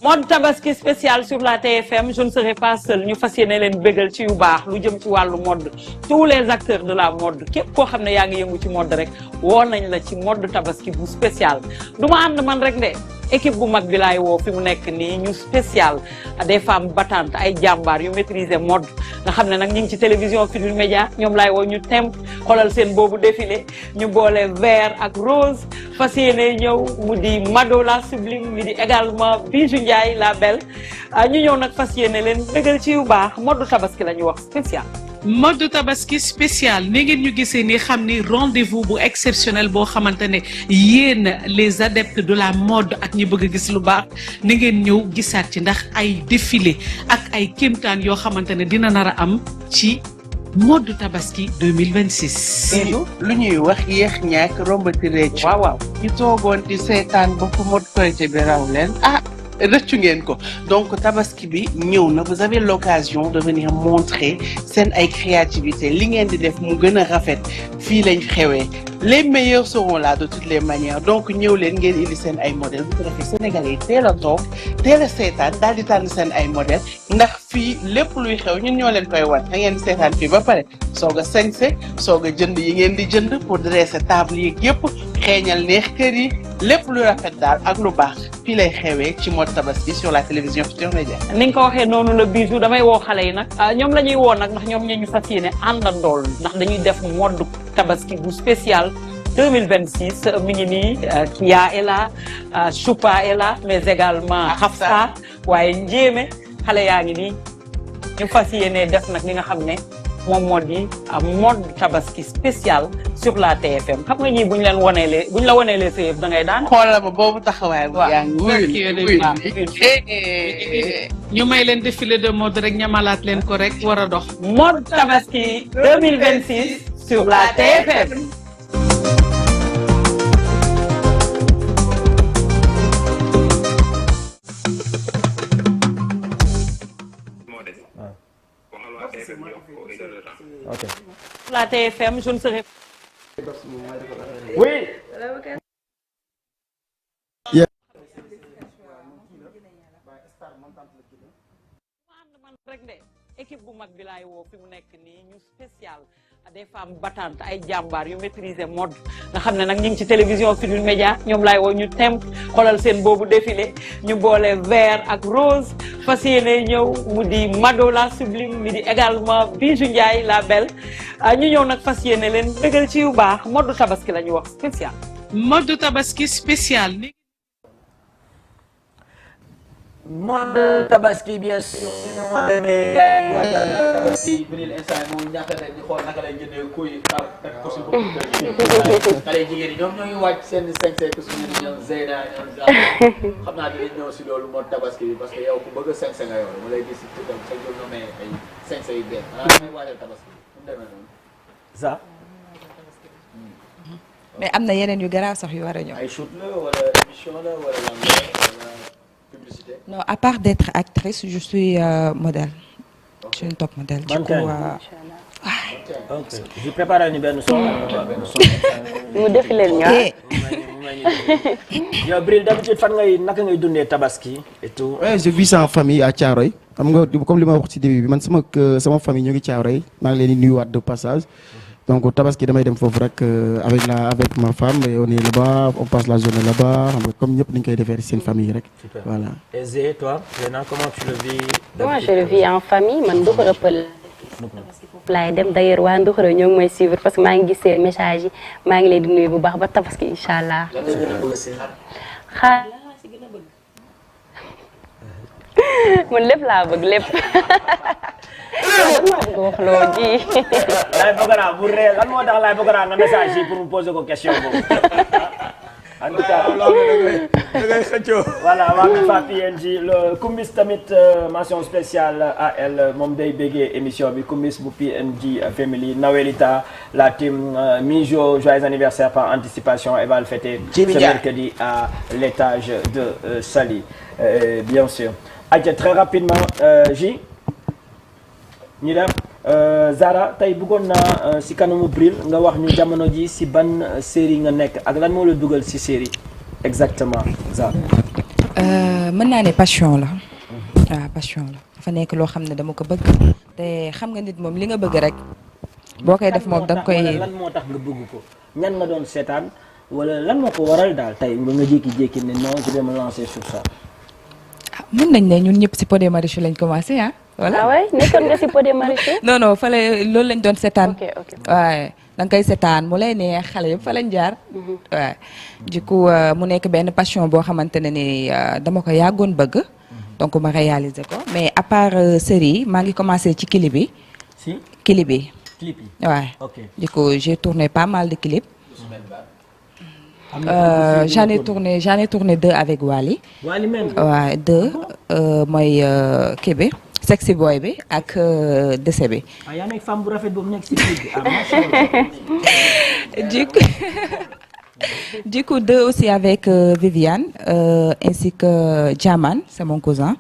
mode tabaski spécial sur la TFM je ne serai pas seul ñu fas yéene leen bégal ci yu baax lu jëm ci wàllu mode tous les acteurs de la mode képp koo xam ne yaa ngi yëngu ci mode rek woo nañ la ci mode tabaski bu spécial du ma ànd man rek de équipe bu mag bi laay woo fi mu nekk nii ñu spécial des femmes battantes ay jàmbaar yu maîtriser mode nga xam ne nag ñu ngi ci télévision Futurs Médias ñoom laay woo ñu temp xoolal seen boobu défilé ñu boole vert ak rose fas yéene ñëw mu di Mado la sublime mu di également Bijou Ndiaye la belle ñu ñëw nag fas yéene leen bégal ci yu baax mode tabaski la ñu wax spécial. mode tabaski spécial ni ngeen ñu gisee ni xam ni rendez-vous bu exceptionnel boo xamante ne yéen les adeptes de la mode ak ñi bëgg a gis lu baax ni ngeen ñëw gisaat ci ndax ay défilé ak ay kéemtaan yoo xamante ne dina nar a am ci mode tabaski 2026. lu ñuy wax yéex ñàkk rombati récc. waaw ñu toogoon di seetaan ba fu mode korité bi raw leen rëccu ngeen ko donc tabaski bi ñëw na vous avez l'occasion de venir montrer seen ay créativité li ngeen di def mu gën a rafet fii lañ xewee les meilleurs seront là de toutes les manières donc ñëw leen ngeen indi seen ay modèles bu ko defee Sénégalais yi teel a toog teel a seetaan daal di tànn seen ay modèles ndax fii lépp luy xew ñun ñoo leen koy wan da ngeen di seetaan fii ba pare soog a sañse soog a jënd yi ngeen di jënd pour dresser table yi yëpp xeeñal neex kër yi lépp lu rafet daal ak lu baax fii lay xewee ci mode tabaski sur la télévision Futurs Médias. ni nga ko waxee noonu la Bijou damay woo xale yi nag ñoom la ñuy woo nag ndax ñoom ñu fas yéene àndandool ndax dañuy def mode tabaski bu spécial 2026 mi ngi nii Kia est là Choupa est là mais également Hafsa waaye Njéeme xale yaa ngi nii ñu fas yéene def nag li nga xam ne moom moo di mode tabaski spécial sur la TFM xam nga ñii bu ñu leen waneelee bu ñu la waneelee sa yëpp da ngay daan. xoolal ma boobu taxawaay bu yaa ngi wuyu ñu may leen défilé de mode rek ñamalaat leen ko rek war a dox. mode tabaski 2026 sur la TFM. Ok. La TFM, je ne serai Oui. rek de équipe bu mag bi laay woo fi mu nekk nii ñu spécial des femmes battantes ay jàmbaar yu maîtriser mode nga xam ne nag ñu ngi ci télévision Futurs Médias ñoom laay woo ñu temp xoolal seen boobu défilé ñu boole vert ak rose fas yéene ñëw mu di Mado la sublime mi di également Bijou Ndiaye la belle ñu ñëw nag fas yéene leen dëggal ci yu baax mode tabaski la ñu wax spécial. mode tabaski spécial. mode tabaski bien sûr. tabaski Bril instant moom ñàkk rek di xool naka lay jëndee kuy xar teg ko si bopp kër yi. xale jigéen ñi ñoom ñoo ngi wàcc seen sañse ku si ñoom Zeyna ñoom xam naa dinañ ñëw si loolu mode tabaski bi parce que yow ku bëgg a sañse nga yow mu lay gis si tuddam sa jour nommé ay sañse yu bees maanaam may waajal tabaski mu demee noonu. ça. mais am na yeneen yu garaaw sax yu war a ñëw. ay shoot la wala émission la wala lan la publicité. non à part d'être actrice je suis modèle. je suis une top modèle. du coup ok je prépare ñu benn son. mu défilé ñu yow Bril d'habitude fan ngay naka ngay dundee tabaski et tout. ouais je vis ça en famille à Thiaroye xam nga comme li ma wax ci début bi man sama famille ñu ngi Thiaroye maa ngi leen di nuyuwaat de passage. donc tabaski damay dem foofu rek avec ma femme et on est là-bas on passe la journée là-bas xam nga comme ñëpp ni ñu koy defee seen famille rek. Super. Voilà. Et Zé, toi, Léna, comment tu le vis? moi je le vis en famille man Nduxura Pël foofu laay dem d'ailleurs waa Nduxura ñoo ngi may suivre parce que maa ngi gis seen message yi maa ngi leen di nuyu bu baax ba tabaski incha allah. xaar man lépp laa bëgg lépp. wax loo ji. Laye Bogara bu ree lan moo tax Laye Bogara nga message yi pour mu poser ko question boobu. en tout cas voilà waa Mifa PNJ le Kumbis tamit mention spéciale à elle moom day béggee émission bi Kumbis bu PNJ Family Nawelita la team Mijo joyeux anniversaire par anticipation elle va le fêter ce mercredi à l'étage de Saly bien sûr. Adja très rapidement J ñu dem Zara tey bëggoon naa si kanamu Bril nga wax ñu jamono ji si ban série nga nekk ak lan moo la dugal si série exactement Zara. mën naa ne passion la. waaw passion la dafa nekk loo xam ne dama ko bëgg te xam nga nit moom li nga bëgg rek boo koy def moom da nga koy. lan moo tax nga bëgg ko ñan nga doon seetaan wala lan moo ko waral daal tey nga jékki-jékki ne non je vais me lancer sur ça. mën nañ ne ñun ñëpp si Pod et Marichou lañ commencé ah. voilà ah ouais nekkoon nga si Pod et Marichou. non non fële loolu lañ doon seetaan. ok ok waaye da nga koy seetaan mu lay neex xale yëpp fa lañ jaar. waaye du coup mu nekk benn passion boo xamante ne ni dama ko yàggoon bëgg. donc ma réaliser ko mais à part série maa ngi commencé ci clip bi. si clip bi. clip yi waaye. ok du coup j'ai tourné pas mal de clips. j'en ai tourné 2 avec Wally. Wally même. waaw 2 mooy kii bi sexy boy bi ak décès bi. ah yaa nekk femme bu rafet boobu nekk si clip bi ah macha Allah. du coup 2 aussi avec Viviane ainsi que Jaman c'est mon cousin.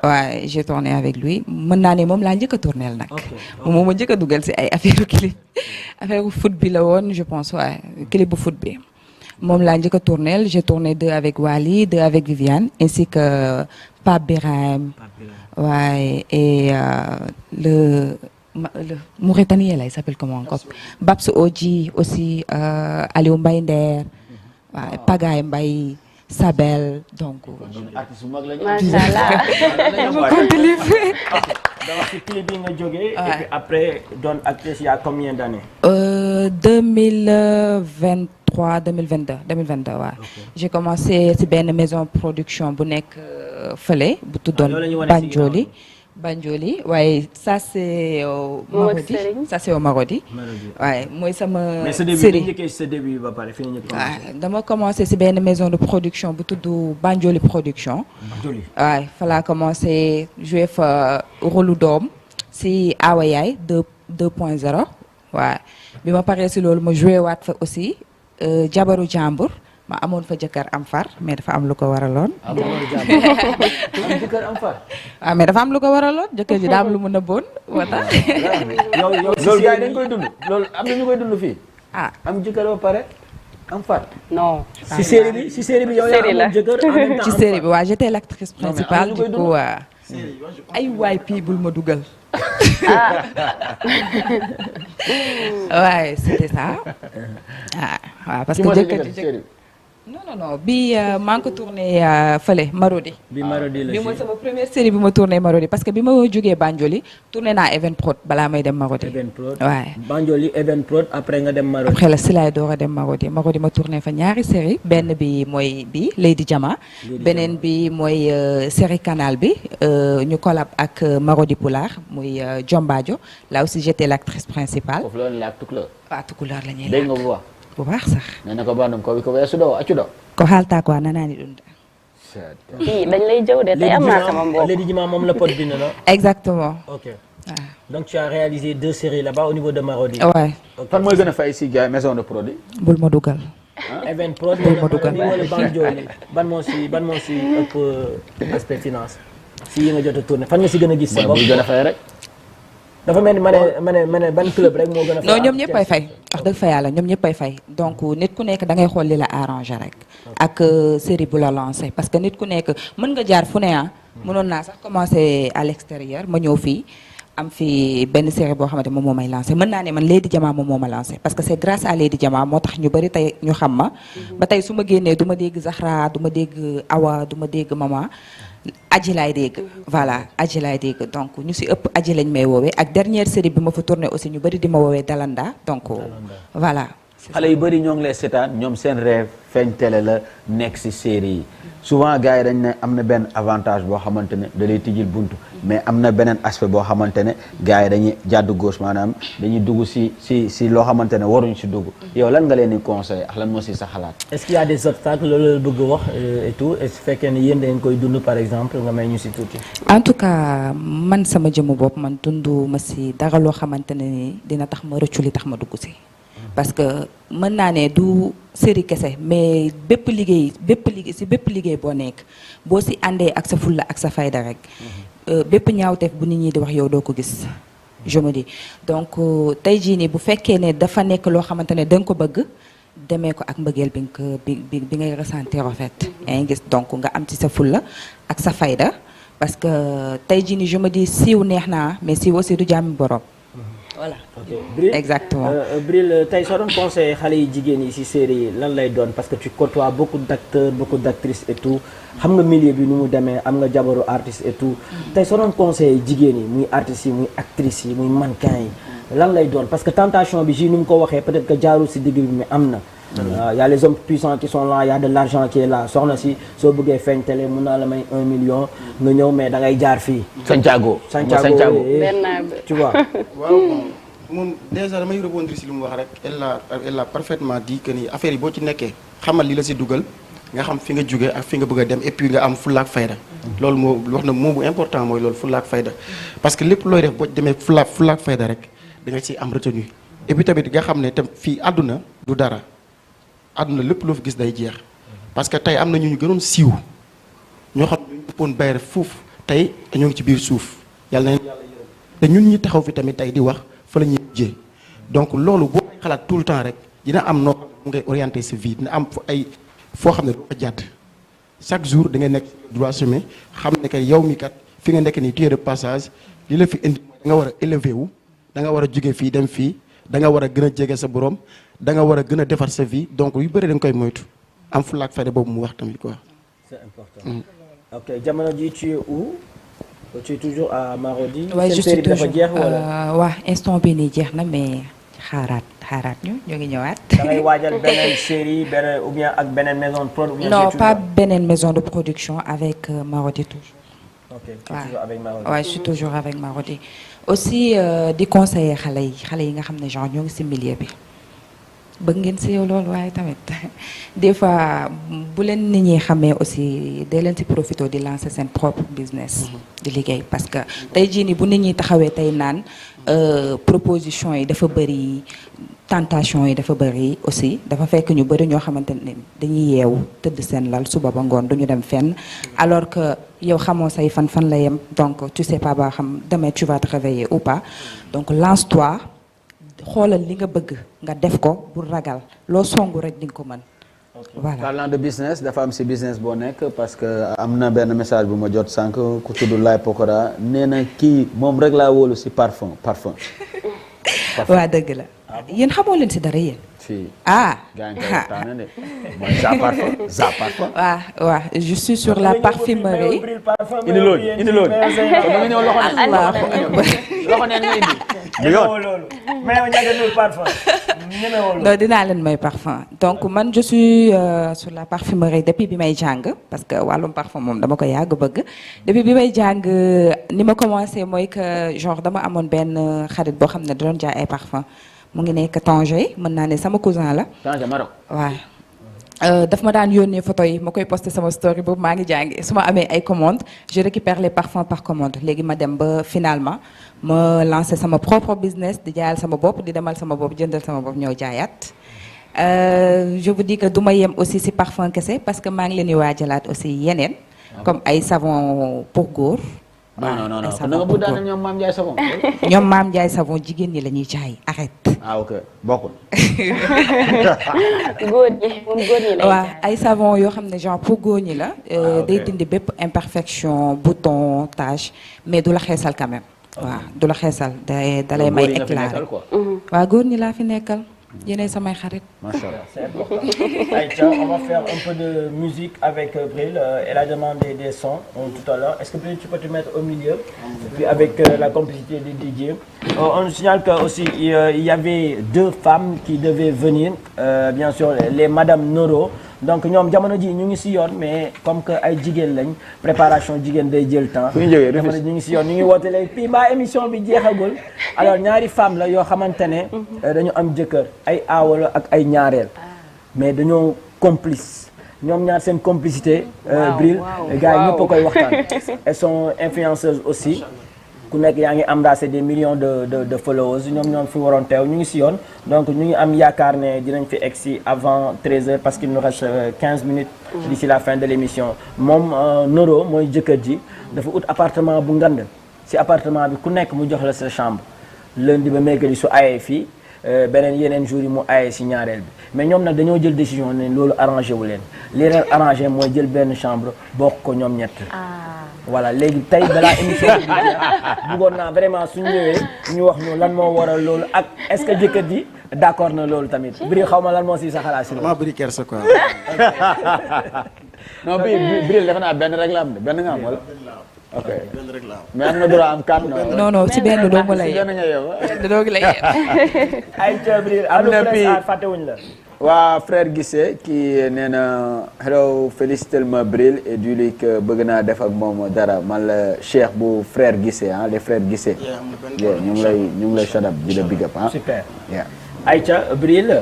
waaw j'ai tourné avec lui mën naa ne moom laa njëkk a tourné nag. moom ma njëkk a dugal si ay affaire clip affaire foot bi la woon je pense waaye clip bu foot bi. moom laa njëkk a tourné j'ai tourné 2 avec Wally 2 avec Viviane ainsi que Pape Birahim ouais, et le Mauritanien là il s'appelle comment encore Babs Oji aussi Aliou Mbaye Nder ouais, Pagaye Mbaye Sabel donc macha allah donc si clip bi nga jógee et puis après doon actrice il y a combien d'années 2022 waaw j'ai commencé ci benn maison production bu nekk fële bu tuddoon Banjoli Banjoli waaye ça c'est au Marodi ça c'est au Marodi. waaye mooy sama. mais sa début série bi njëkkee sa début ba pare fi nga njëkk waaw dama commencé si benn maison de production bu tudd Banjoli production. Banjoli waaye fa laa commencé jouer fa rôle doom si Awa Yaay 2.0 waaye bi ma paree si loolu ma joué waat fa aussi jabaru jàmbur ma amoon fa jëkkër am far mais dafa am lu ko waraloon. am jëkkër am far. waaw mais dafa am lu ko waraloon jëkkër ji daa am lu mu nëbboon moo tax. yow loolu gars yi dañ koy dund loolu am na ñu koy dund fii. ah am jëkkër ba pare am far. non. si série bi yow yaa amoon jëkkër en même temps ci série bi waaw j'étais l'actrice Non, mais principale am na du ñu koy coup ay waay pii bul ma dugal. waaye c'était ça. waaw parce que jëkkër ji non bi maa ngi ko tourné fële Marodi. bi Marodi la bi mooy sama première série bi ma tourné Marodi parce que bi ma jógee Banjoli tourné naa Evenprod balaa may dem Marodi. Evenprod waaye. Banjoli Evenprod après nga dem Marodi. après la si laay door a dem Marodi Marodi ma tourné fa ñaari série benn bi mooy bi Lady Jama. beneen bi mooy série Canal bi ñu collab ak Marodi Pulaar muy Jombajo là aussi j'étais l'actrice principale. foofu loolu la ak tukulóor. waaw tukulóor la ñuy dégg nga bu baax. bu baax sax. nee na ko bandum ko wi ko weesuɗo accuɗo ko haalta ko a nanaani ɗum de. kii dañ lay jëw de tey am naa sama mbokk. Lady Jima moom la pot bind na. exactement. ok donc tu as réalisé 2 séries là-bas au niveau de Marodi. ouais. fan mooy gën a fay si gars maison de produit. bul ma dugal. Evenprod bul ma dugal wala Banjoli ban moo si ëpp aspect finance si yi nga jot a tourné fan nga si gën a gis. mooy gën a fay rek. dafa mel ni ma ne ban club rek moo gën a. non ñoom ñëpp ay fay wax dëgg fa yàlla ñoom ñëpp ay fay donc nit ku nekk da ngay xool li la arrangé rek. ak série bu la lancé parce que nit ku nekk mën nga jaar fu ne ah. mënoon naa sax commencé à l'extérieur ma ñëw fii am fi benn série boo xamante moom moo may lancé mën naa ne man Lady Jama moom moo ma lancé parce que c'est grâce à Lady Jama moo tax ñu bari tey ñu xam ma. ba tey su ma génnee du ma dégg Zahra du ma dégg Awa du ma dégg Mama. aji laay dégg voilà aji laay dégg donc ñu si ëpp aji lañ may woowee ak dernière série bi ma fa tourné aussi ñu bëri di ma woowee Dalanda donc voilà. xale yu bëri ñoo ngi lay seetaan ñoom seen rêve feeñ télé la nekk si série yi souvent gars yi dañ ne am na benn avantage boo xamante ne da lay tijjil buntu mais am na beneen aspect boo xamante ne gars yi dañuy jàdd gauche maanaam dañuy dugg si loo xamante ne waruñ si dugg yow lan nga leen di conseil ak lan moo si sa xalaat. est-ce qu'il y a des obstacles loolu la bëgg wax et tout est-ce que fekkee ne yéen da ngeen koy dund par exemple nga may ñu si tuuti. en tout cas man sama jëmu bopp man dund ma si dara loo xamante ne ni dina tax ma rëccu li tax ma dugg si. parce que mën naa ne du série kese mais bépp liggéey si bépp liggéey boo nekk boo si àndee ak sa fulla ak sa fayda rek bépp ñaawteef bu nit ñi di wax yow doo ko gis je me dis donc tey jii nii bu fekkee ne dafa nekk loo xamante ne da nga ko bëgg demee ko ak mbëggeel bi nga ko bi ngay ressentir en fait yaa ngi gis donc nga am ci sa fulla ak sa fayda parce que tey jii nii je me dis siiw neex naa mais siiw aussi du jàmmi borom. voilà Bril exactement Bril tey soo doon conseillé xale yi jigéen yi ci série yi lan lay doon parce que tu côtoies beaucoup d'acteurs beaucoup d'actrices et tout xam nga milieu bi nu mu demee am nga jabaru artiste et tout tey soo doon conseillé jigéen yi muy artistes yi muy actrices yi muy mannequin yi lan lay doon parce que tentation bi ji nu mu ko waxee peut-être que jaarul ci digg bi mais am na. y a les hommes puissants qui sont là y a de l'argent qui est là soxna si soo bëggee feeñ télé mun naa la may 1 million nga ñëw mais da ngay jaar fii. Santiago tu vois. waaw moom déjà damay rebondir si lu mu wax rek elle a parfaitement dit que ni affaire yi boo ci nekkee xamal li la si dugal nga xam fi nga jóge ak fi nga bëgg a dem et puis nga am fulla ak fayda. loolu moo wax na moo bu important mooy loolu fulla ak fayda parce que lépp looy def boo demee fulla ak fayda rek da nga ciy am retenu et puis tamit nga xam ne tam fii àdduna du dara. àdduna lépp loo fi gis day jeex parce que tey am na ñu gënoon siiw ñoo xam ne ñu ëppoon bayre fuuf tey ñoo ngi ci biir suuf yàlla na te ñun ñi taxaw fi tamit tey di wax fa la ñuy mujjee donc loolu boo xalaat tout le temps rek dina am noo xam ne mu ngay orienté sa vie dina am foo xam ne doo ko jàdd chaque jour da ngay nekk droit chemin xam ne que yow mi kat fi nga nekk nii tu es de passage li la fi indi da nga war a élever wu da nga war a jóge fii dem fii da nga war a gën a jege sa borom da nga war a gën a defar sa vie donc yu bëri da nga koy moytu am fulla ak fayda boobu mu wax tamit quoi. c'est important. ok jamono ji tu es où tu es toujours à Marodi. waaye je suis toujours jeex wala. waa instant bii nii jeex na mais xaaraat ñu ngi ñëwaat. da ngay waajal beneen série beneen ou bien ak beneen maison de production. non pas beneen maison de production avec Marodi toujours. Ok, tu es Ouais. toujours avec Marodi. Ouais, je suis toujours avec Marodi. Aussi di conseiller xale yi nga xam ne genre ñoo ngi si milieu bi bëgg ngeen si yow loolu waaye tamit des fois bu leen nit ñi xamee aussi day leen si profité di lancer seen propre business. di liggéey parce que tey jii nii bu nit ñi taxawee tey naan proposition yi dafa bëri tentation yi dafa bëri aussi dafa fekk ñu bëri ñoo xamante ne dañuy yeewu tëdd seen lal suba ba ngoon duñu dem fenn alors que yow xamoo say fan la yem donc tu sais pas ba xam demain tu vas te réveiller ou pas donc lance-toi xoolal li nga bëgg nga def ko bu ragal loo songu rek di nga ko mën. Voilà. Parlant de business dafa am si business boo nekk parce que am na benn message bu ma jot sànq ku tudd Laye Pokora nee na kii moom rek laa wóolu si parfum. waa dëgg la yéen xamoo leen si dara yéen. fii ah. gaa ngi koy waxtaanee de mooy za parfum. waaw je suis sur la parfumerie. indi loolu. loxo neen nga indi. mais yow ñàkk parfum. non dinaa leen may parfum donc man je suis sur la parfumerie depuis bi may jàng parce que wàllum parfum moom dama ko yàgg bëgg depuis bi may jàng ni ma commencé mooy que genre dama amoon benn xarit boo xam ne da doon jaay ay parfum mu ngi nekk Tanger mën naa ne sama cousin la. Tanger Maroc. waaw daf ma daan yónnee photo yi ma koy posté sama story boobu maa ngi jàngi su ma amee ay commandes je récupère les parfums par commande léegi ma dem ba finalement ma lancé sama propre business di jaayal sama bopp di demal sama bopp jëndal sama bopp ñëw jaayaat je vous dis que du ma yem aussi si parfum kese parce que maa ngi leen di waajalaat aussi yeneen comme ay savon pour góor. non kon nga bu daaneel ñoom Maam Ndiaye savon. ñoom Maam Ndiaye savon jigéen ñi la ñuy jaay arrête. ah ok bokkul. góor ñi lay waaw ay savon yoo xam ne genre pour góor ñi la. day dindi bépp imperfection bouton tache mais du la xeesal quand même. waaw du la xeesal da lay may éclat rek. waaw góor ñi laa fi nekkal. yéenay samay xarit. Macha Allah. C'est important. Aïcha, on va faire un peu de musique avec Bril. Elle a demandé des sons tout à l'heure. Est-ce que Bril, tu peux te mettre au milieu? Et puis avec la complicité des DJ. On nous signale que aussi il y avait deux femmes qui devaient venir, bien sûr les Madame Noro. Donc ñoom jamono ji ñu ngi si yoon mais comme que ay jigéen lañ préparation jigéen day jël temps. jamono ji ñu ngi si yoon ñu ngi woote léegi puis mbaa émission bi jeexagul. alors ñaari femmes la yoo xamante ne dañu am jëkkër ay aawala ak ay ñaareel. mais dañoo complice ñoom ñaar seen complicité. Bril gars yi ñëpp a koy waxtaan. elles sont influenceuses aussi. ku nekk yaa ngi embrassé des millions de followers ñoom fi waroon teew ñu ngi si yoon donc ñu ngi am yaakaar ne dinañ fi egg si avant 13h parce qu'il nous reste 15 minutes d'ici la fin de l'émission moom Noro mooy jëkkër ji dafa ut appartement bu ngand si appartement bi ku nekk mu jox la sa chambre lundi ba mercredi su ayee fii beneen yeneen jours yi mu ayee si ñaareel bi mais ñoom nag dañoo jël décision ne loolu arrangé wu leen li leen arrangé mooy jël benn chambre bokk ko ñoom ñett voilà léegi tey balaa émission bi bëggoon naa vraiment suñu ñëwee ñu wax ñu lan moo waral loolu ak est-ce que jëkkër ji d'accord na loolu tamit Bril xaw ma lan moo si sa xalaat si loolu. maa bëri kersa quoi. non Bril defe naa benn rek la am de benn nga am wala. ok benn rek la am. mais am na droit am quatre. non si benn doomu lay si benn nga yow. benn doomu lay ay ca Bril am na puis fàttewuñ la. waa frère Guissé kii nee na hello félicité ma Bril et du li que bëgg naa def ak moom dara man la Cheikh bu frère Guissé ah les frères Guissé. ñu ngi lay shut up di la big up ah. super Aïcha Bril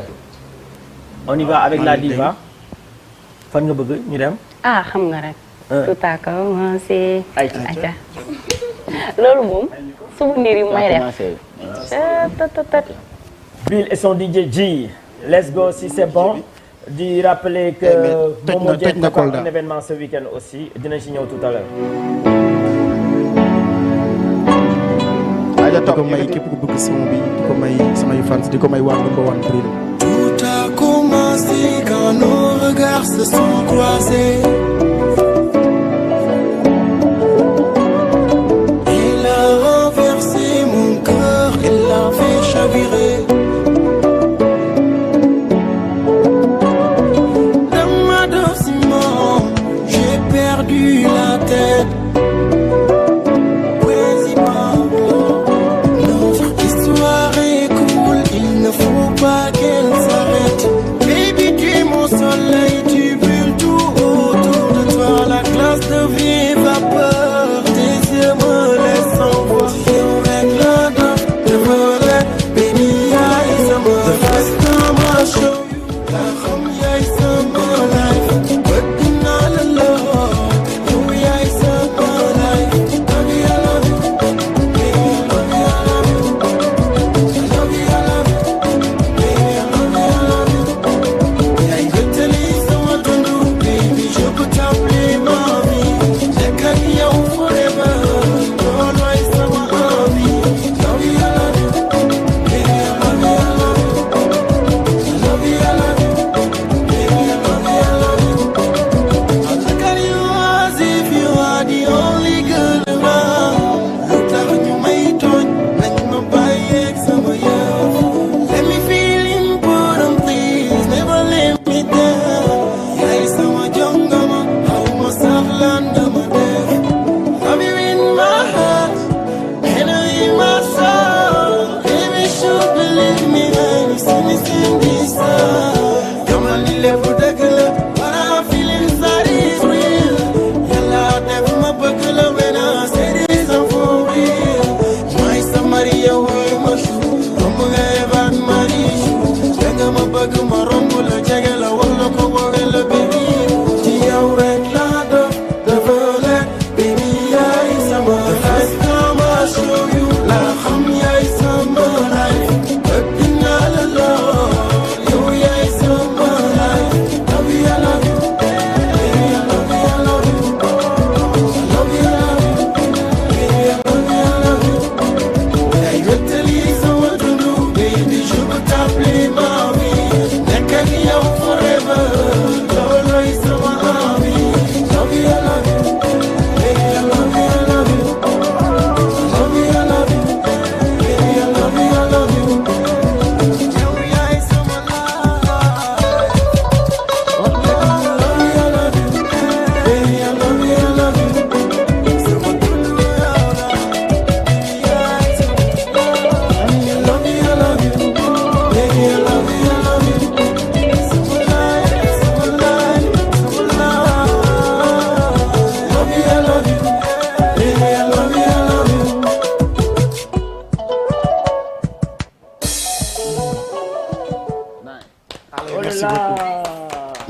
on y va avec la diva fan nga bëgg ñu dem. ah xam nga rek. tout a commencé. Aïcha loolu moom souvenir yi may def. Bril et son DJ G. Let's go si c'est bon di rappeler que Momo Dieng prépare un événement ce week-end aussi dinañ si ñëw tout à l'heure. di ko may képp ku bëgg son bi di ko may samay fans di ko may waa number one Bril. Tout a commencé quand nos regards se sont croisés. Il a renversé mon cœur, il l'a fait chavirer. Perdu la tête. Notre histoire est cool, il ne faut pas qu'elle s'arrête. Baby, tu es mon soleil, tu brûles tout autour.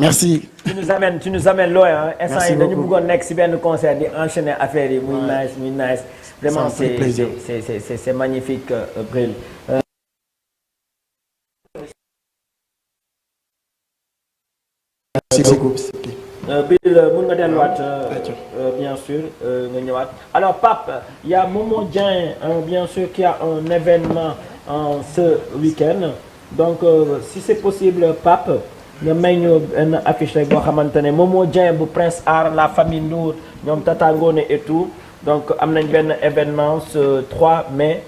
merci. tu nous amènes loin hein. Instant Merci yi dañu beaucoup. bëggoon nekk si benn concert di enchaîner affaire yi muy nice vraiment Ça me fait plaisir. c'est magnifique Bril. Merci beaucoup. Bril mun nga delluwaat bien sûr nga ñëwaat alors Pape il y a Momo Dieng bien sûr qui a un événement ce week-end donc si c'est possible Pape nga may ñu benn affiche rek boo xamante ne Momo Dieng bu Prince Art la famille Ndour ñoom Tata Ngone et tout donc am nañ benn événement ce 3 mai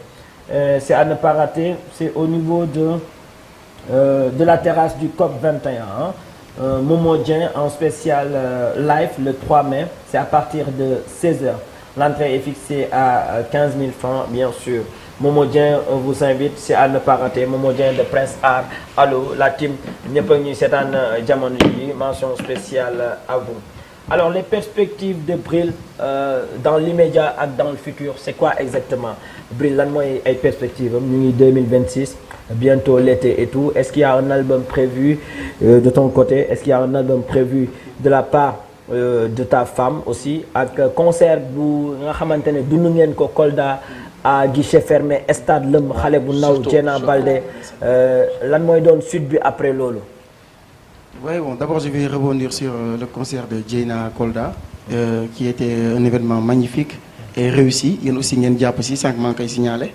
c'est à ne pas rater c'est au niveau de la terrasse du COP 21 hein. Momo Dieng en spécial live le 3 mai c'est à partir de 16h l'entrée est fixée à 15 000 francs bien sûr Momo Dieng on vous invite c'est à ne pas rater Momo Dieng de Prince Art allo la team ñëpp a ñuy seetaan jamono yi mention spéciale à vous alors les perspectives de Bril dans l'immédiat ak dans le futur c'est quoi exactement Bril lan mooy ay perspectives am ñu ngi 2026 bientôt l'été et tout est-ce qu'il y a un album prévu de ton côté est-ce qu'il y a un album prévu de la part de ta femme aussi ak concert bu nga xamante ne dund ngeen ko Kolda à guichet fermé stade lëm xale bu ndaw Dieyna Baldé lan mooy doon suite bi après loolu. Oui, bon, d'abord je vais rebondir sur le concert de Dieyna Kolda qui était un événement magnifique et réussi yéen aussi ngeen jàpp si sànq maa ngi koy signalé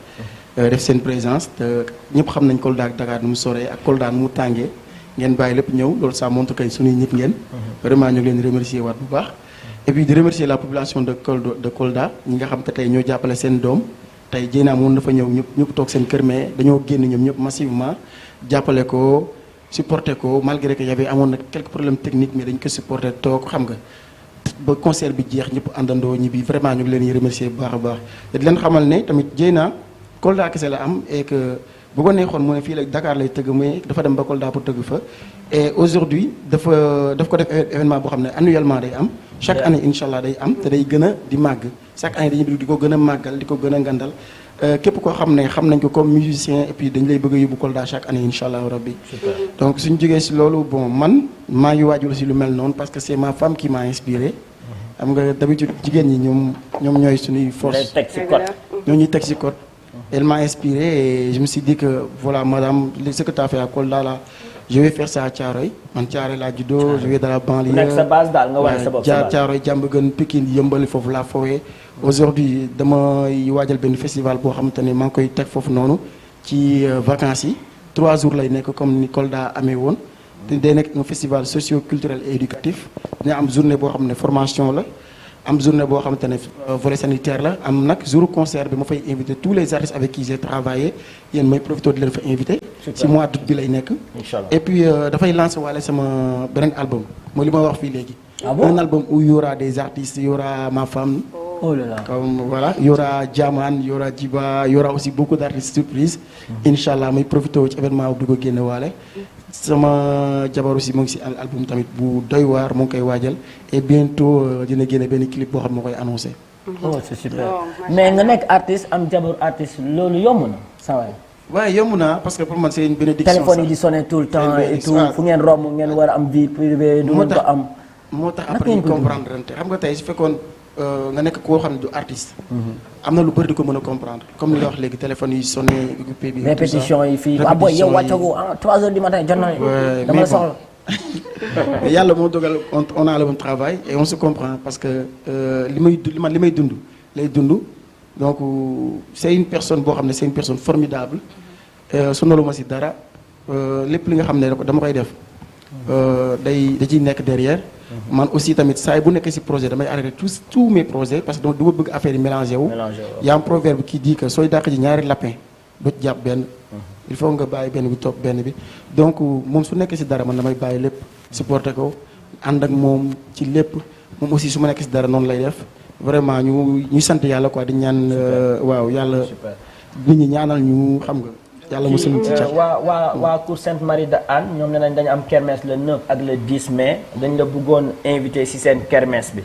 def seen présence te ñëpp xam nañ Kolda ak Dakar nu mu soree ak Kolda nu mu tàngee ngeen bàyyi lépp ñëw loolu ça montre que suñuy nit ngeen. Vraiment ñu ngi leen di remercier waat bu baax. Et puis di remercier la population de Kolda ñi nga xam te tey ñoo jàppale seen doom tey Dieyna moom dafa ñëw ñëpp toog seen kër mais dañoo génn ñoom ñëpp massivement jàppale ko. supporter ko malgré que y avait amoon na quelques problèmes techniques mais dañ ko supporter toog xam nga ba concert bi jeex ñëpp àndandoo ñibbi vraiment ñu ngi leen di remercier bu baax a baax te di leen xamal ne tamit Dieyna Kolda kese la am et que bu ko neexoon mu ne fii la Dakar lay tëgg mais dafa dem ba Kolda pour tëgg fa et aujourd'hui daf ko def événement boo xam ne annuellement day am chaque année incha allah day am te day gën a di màgg chaque année dañuy di ko gën a màggal di ko gën a ngandal képp koo xam ne xam nañ ko comme musicien et puis dañ lay bëgg a yóbbu Kolda chaque année incha allah rabbi donc suñu jógee si loolu bon man maa ngi waajul si lu mel noonu parce que c'est ma femme qui m'a inspiré xam nga d'habitude jigéen ñi ñoom ñooy suñuy force ñoo ñuy teg si code elle m'a inspiré et je me suis dit que voilà madame ce que tu as fait à Kolda là je vais faire ça à Thiaroye man Thiaroye laa juddoo je vais dans la banlieue nekk sa base daal nga wane sa bopp jaar Thiaroye Diamaguène Pikine Yeumbeul foofu laa fowee aujourd'hui damay waajal benn festival boo xamante ne maa ngi koy teg foofu noonu ci vacances yi 3 jours lay nekk comme ni Kolda amee woon te day nekk un festival socio-culturel et éducatif dina am journée boo xam ne formation la am journée boo xamante ne volet sanitaire la am nag jour concert bi ma fay invité tous les artistes avec qui j'ai travaillé yéen may profité di leen fa invité ci mois d'août bi lay nekk et puis dafay lancer waale sama beneen album mooy li ma wax fii léegi un album où il y aura des artistes il y aura ma femme oh là là comme voilà il y aura Diamane il y aura Djiba il y aura aussi beaucoup d'artistes surprises incha allah may profité ci événement bu du ko génne waale sama jabar aussi mu ngi si album tamit bu doy waar mu ngi koy waajal et bientôt dina génne benn clip boo xam ne moo koy annoncé. oh c'est super mais nga nekk artiste am jabar artiste loolu yomb na saa waay. waaye yomb naa parce que pour man c'est une bénédiction. téléphone yi di sonner tout le temps et tout fu ngeen romb ngeen war a am vie privée. du ko am moo tax après ñu comprendre te xam nga tey su fekkoon nga nekk koo xam ne du artiste. am na lu bëri di ko mën a comprendre comme li nga wax léegi téléphone yi sonné occupé bi. répétition yi fii ah boy yow wàccagu 3 heures du matin jot na dama la soxla. yàlla moo dogal on a le même travail et on se comprend parce que li may dund lay dund donc c'est une personne boo xam ne c'est une personne formidable sonalu ma si dara lépp li nga xam ne dama koy def da ciy nekk derrière. man aussi tamit saa bu nekkee ci projet damay arrêter tous mes projets parce que du ma bëgg affaire yi mélangé wu. y a un proverbe qui dit que sooy dàq ji ñaari lapin du jàpp benn. il faut nga bàyyi benn bi topp benn bi donc moom su nekkee ci dara man damay bàyyi lépp supporter ko ànd ak moom ci lépp moom aussi su ma nekkee ci dara noonu lay def vraiment ñu sant yàlla quoi di ñaan waaw yàlla nit ñi ñaanal ñu xam nga. yàlla mosul ci cat waa Cour Sainte-Marie de Hann ñoom ne nañ dañu am kermesse le 9 ak le 10 mai dañ la bëggoon invité ci seen kermesse bi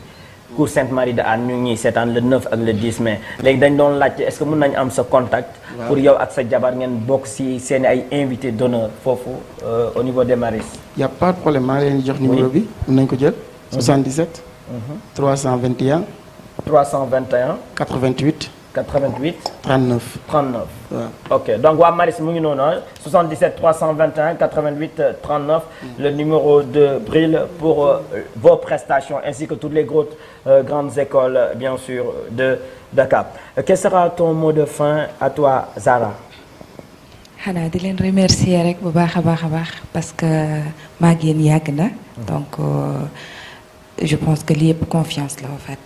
cours Sainte-Marie de Hann ñu ngi seetaan le 9 ak le 10 mai léegi dañ doon laajte est-ce que mën nañ am sa contact. pour yow ak sa jabar ngeen bokk si seen ay invité d'honneur foofu au niveau des Maris. y a pas de problème maa ngi leen di jox numéro bi mën nañ ko jël. 77. 321. 321. 88. 88. 39. 39. waaw. ok donc waa Maris mu ngi noonu 77 321 88 39 le numéro de Bril pour vos prestations ainsi que toutes les grandes écoles bien sûr de Dakar. Quel sera ton mot de fin à toi Zara? xanaa di leen remercier rek bu baax a baax a baax parce que maa ngi yéen yàgg na donc je pense que lii yëpp confiance la en fait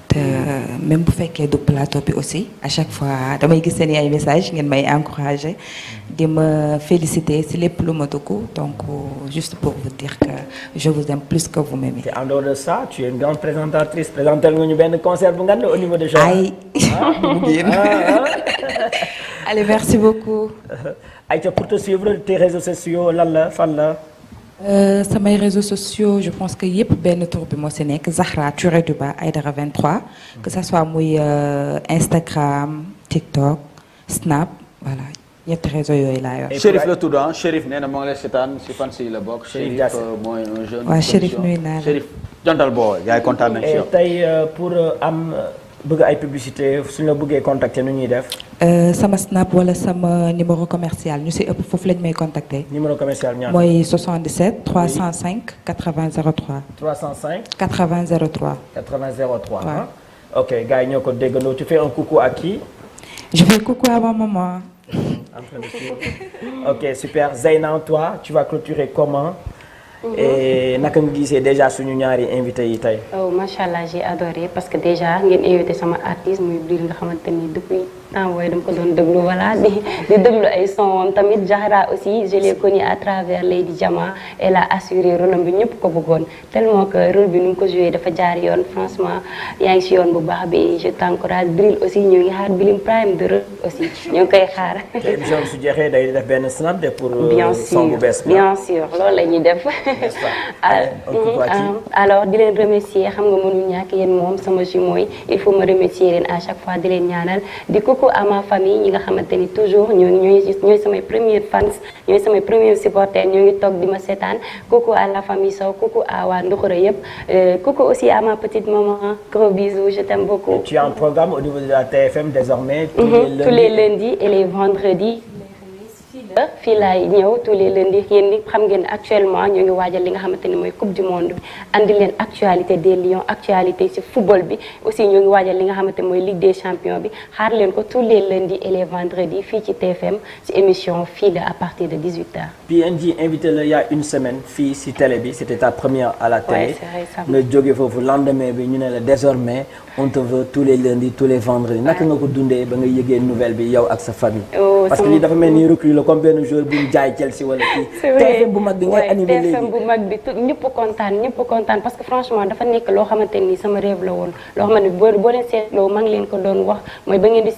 même bu fekkee du plateau bi aussi à chaque fois damay gis seen ay message ngeen may encourager di ma féliciter si lépp lu ma dugg donc juste pour vous dire que je vous aime plus que vous m'aimez. Et en dehors de ça tu es une grande présentatrice présentel nga ñu benn concert bu ngand au niveau de Joal. ay allez merci beaucoup. Aïcha pour te suivre tes réseaux sociaux lan la fan la. samay réseaux sociaux je pense que yëpp benn tour bi moo si nekk Zahra Touré du Bas Aïdara 23 que ça soit muy Instagram TikTok Snap voilà ñetti réseaux yooyu laa yor. Chérif la tudd ah Chérif nee na moo ngi lay seetaan si fan si la bokk. Chérif mooy un jeune. waaw Chérif nuyu naa la Chérif jantal boo yaay kontaan nañ ci yow. tey pour am bëgg ay publicité suñu la bëggee contacter nu ñuy def. sama Snap wala sama numéro commercial ñu si ëpp foofu lañ may contacter. numéro commercial ñaata. mooy 77 305 80 03. 305. 80 03. 80 03. Ouais. Ok gars yi ñoo ko déggandoo tu fais un coucou à qui. je fais coucou à ma maman. En train de suivre. Ok super Zeyna toi tu vas clôturer comment. et naka nga gisee déjà suñu ñaari invité yi tey. oh macha allah j'ai adoré parce que déjà ngeen invité sama artiste muy Bril nga xamante ni depuis temps booy dama ko doon déglu voilà di déglu ay son tamit Zahra aussi je l'ai connu à travers Lady Jama elle a assuré rôle bi ñëpp ko bëggoon tellement que rôle bi nu mu ko joué dafa jaar yoon franchement yaa ngi si yoon bu baax bi je t'encourage Bril aussi ñu ngi xaar Bilim Prime de rôle aussi ñu ngi koy xaar. émission bi su jeexee day def benn snap de pour. bien son bu bees bi bien sûr loolu la ñuy def. alors di leen remercier xam nga mënul ñàkk yéen moom sama jumeau yi il faut me remercier leen à chaque fois di leen ñaanal di coucou à ma famille ñi nga xamante ni toujours ñooy samay premiers fans ñooy samay premiers supporters ñoo ngi toog di ma seetaan coucou à la famille Sow coucou à waa Nduxura yëpp coucou aussi à ma petite maman gros bisous je t'aime beaucoup. Tu as un programme au niveau de la TFM désormais. tous les lundis et les vendredis. fii laay ñëw tous les lundis yéen ni xam ngeen actuellement ñoo ngi waajal li nga xamante ni mooy coupe du monde bi andi leen actualité des Lions actualité ci football bi aussi ñoo ngi waajal li nga xamante ni mooy Ligue des champions bi xaar leen ko tous les lundis et les vendredis fii ci TFM ci émission fii la à partir de 18h. PNJ invité la il y a une semaine fii ci télé bi c'était ta première à la télé. Ouais, c'est récemment. nga jóge foofu lendemain bi ñu ne la désormais on te veut tous les lundis tous les vendredis naka nga ko dundee ba nga yëgee nouvelle bi yow ak sa famille. parce que lii dafa mel ni recul la comme benn joueur bu ñu jaay Chelsea wala kii. c'est vrai TFM bu mag bi ngay animé léegi TFM bu mag bi ñëpp kontaan parce que franchement dafa nekk loo xamante ni sama rêve la woon loo xamante ni boo leen seetloo maa ngi leen ko doon wax mooy ba ngeen di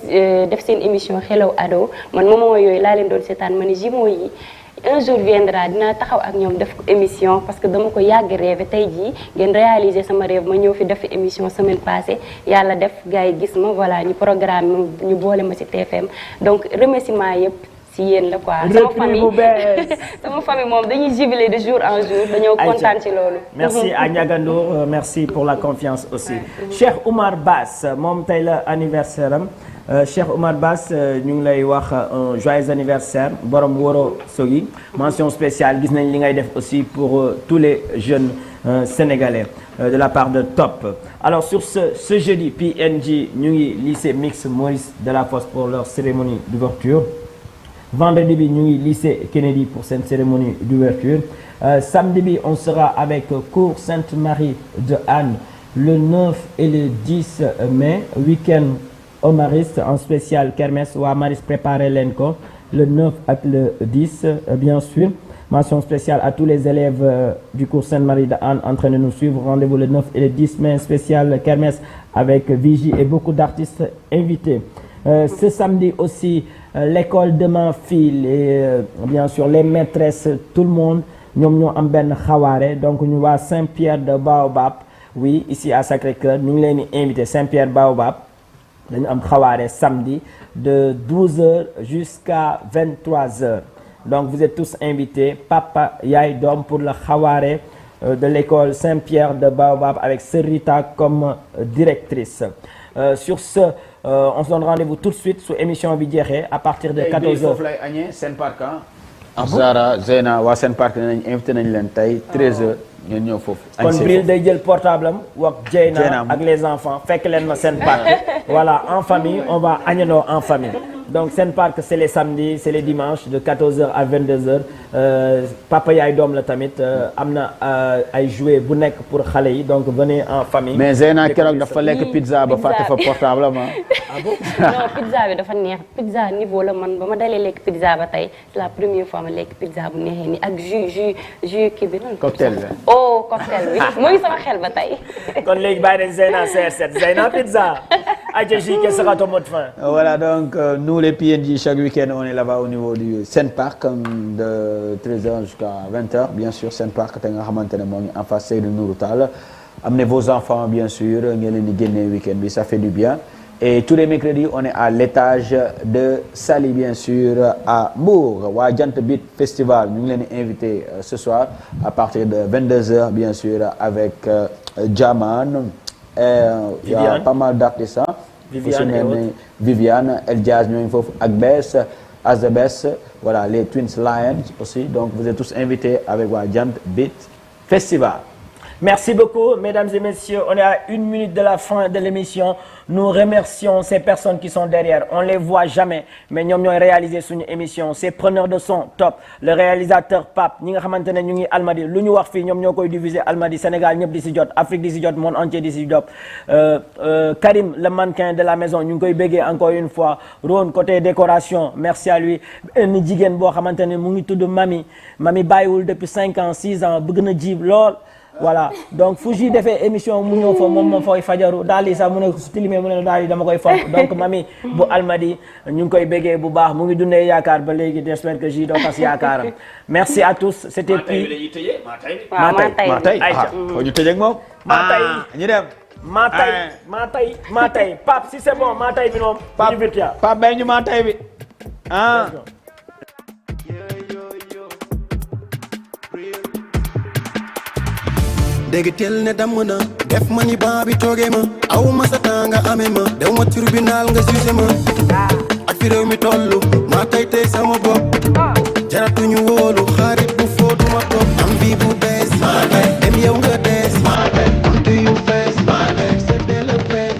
def seen émission Hello Ado man moment yooyu laa leen doon seetaan ma ne jumeaux yi un jour viendra dinaa taxaw ak ñoom def ko émission parce que dama ko yàgg rêve tey jii ngeen réaliser sama rêve ma ñëw fi def émission semaine passée yàlla def gars yi gis ma voilà ñu programme ñu boole ma ci TFM donc remerciement yëpp si yéen la quoi. sama famille moom dañuy jubiler de jour en jour dañoo kontaan ci loolu. merci à Ndiaga Ndour merci pour la confiance aussi. Cheikh Oumar Bass moom tey la anniversaire am Cheikh Oumar Bass ñu ngi lay wax un joyeux anniversaire borom Woro Sogi mention spéciale gis nañ li ngay def aussi pour tous les jeunes sénégalais de la part de Top. Alors sur ce jeudi PNJ ñu ngi lycée mixte Maurice Delafosse pour leur cérémonie d'ouverture. Vendredi bi ñu ngi lycée Kennedy pour cette cérémonie d'ouverture. Samedi bi on sera avec cours Sainte-Marie de Hann le 9 et le 10 mai week-end au Maris en spécial kermesse waa Maris préparé leen ko le 9 ak le 10 bien sûr. Mention spéciale à tous les élèves du cours Sainte-Marie de Hann en train de nous suivre. Rendez-vous le 9 et le 10 mai spécial kermesse avec Vigie et beaucoup d'artistes invités. Ce samedi aussi l'école de ma fille et bien sûr les maîtresses tout le monde ñoom ñoo am benn xawaare donc ñu waa Saint-Pierre de Baobab oui ici à Sacré-Cœur ñu ngi leen di invité Saint-Pierre Baobab dañu am xawaare samedi de 12h jusqu'à 23h donc vous êtes tous invités papa yaay doom pour le xawaare de l'école Saint-Pierre de Baobab avec Serita comme directrice. Sur ce on se donne rendez-vous tout de suite su émission bi jeexee à partir de 14h. foofu lay añee Sen Parc Zara Zeyna waa Sen Parc nañ invité nañ leen tey 13h ngeen ñëw foofu. kon Bril day jël portable am wax Jeyna ak les enfants fekk leen ma Sen Parc voilà en famille on va añandoo en famille. donc Sen Parc c'est les samedis c'est les dimanches de 14h à 22h papa yaay doom la tamit am na ay jouets bu nekk pour xale yi donc venez en famille. mais Zeyna keroog dafa lekk pizza ba fàtte fa portable am ah bon non pizza bi dafa neex pizza niveau la man ba ma dalee lekk pizza ba tey c'est la première fois ma lekk pizza bu neexee nii ak jus kii bi noonu. cocktail bi oh cocktail bi mu ngi sama xel ba tey. kon léegi bàyyi nañ Zeyna CR7 Zeyna pizza. Aïcha J, quel sera ton mot de fin? Voilà donc nous les PNJ chaque week-end on est là-bas au niveau du Sen Parc de 13h jusqu'à 20h bien sûr Sen Parc te nga xamante ne moo ngi en face Seydou Nourou Tall amenez vos enfants bien sûr ngeen leen di génne week-end bi ça fait du bien et tous les mercredis on est à l'étage de Saly bien sûr à Mbour waa Jant Beat Festival ñu ngi leen di invité ce soir à partir de 22h bien sûr avec Jaman il y a pas mal d'artistes Viviane El Jazz ñooñu foofu ak Bess As the Best voilà les Twins Lions aussi donc vous êtes tous invités avec waa Jant Beat Festival. Merci beaucoup, mesdames et messieurs. On est à 1 minute de la fin de l'émission. Nous remercions ces personnes qui sont derrière. On les voit jamais, mais ñoom ñooy réaliser suñu émission. Ces preneurs de son top, le réalisateur Pape ñi nga xamante ne ñu ngi Almadi lu ñu wax fii ñoom ñoo koy diffuser Almadi Sénégal ñëpp di si jot Afrique di si jot monde entier di si jot. Karim le mannequin de la maison ñu ngi koy béggee encore une fois. Ron côté décoration merci à lui. Benn jigéen boo xamante ne mu ngi tudd Mami bàyyiwul depuis 5 ans 6 ans bëgg na jiib lool. voilà donc fu ji defee émission mu ñëw fa moom moo fay fajaru daal di sax mu ne su tilimee mu ne daal di dama koy fomp donc mami bu Almadi ñu ngi koy béggee bu baax mu ngi dundee yaakaar ba léegi j'espère que ji doo tas yaakaaram merci à tous c'était puis maa tey foo ñu tëjee ak moom maa tey ñu dem maa tey Pape si c'est bon maa tey bi moom Pape bay ñu maa tey bi dégg tel ne damm na def ma ni baa bi toogee ma aw ma sa temps nga amee ma dew ma tribunal nga jugé ma ak fi réew mi tollu maa tey sama bopp jaratuñu wóolu xarit bu footu ma topp am bii bu bees dem yow nga dees untu yu fees c'est le fait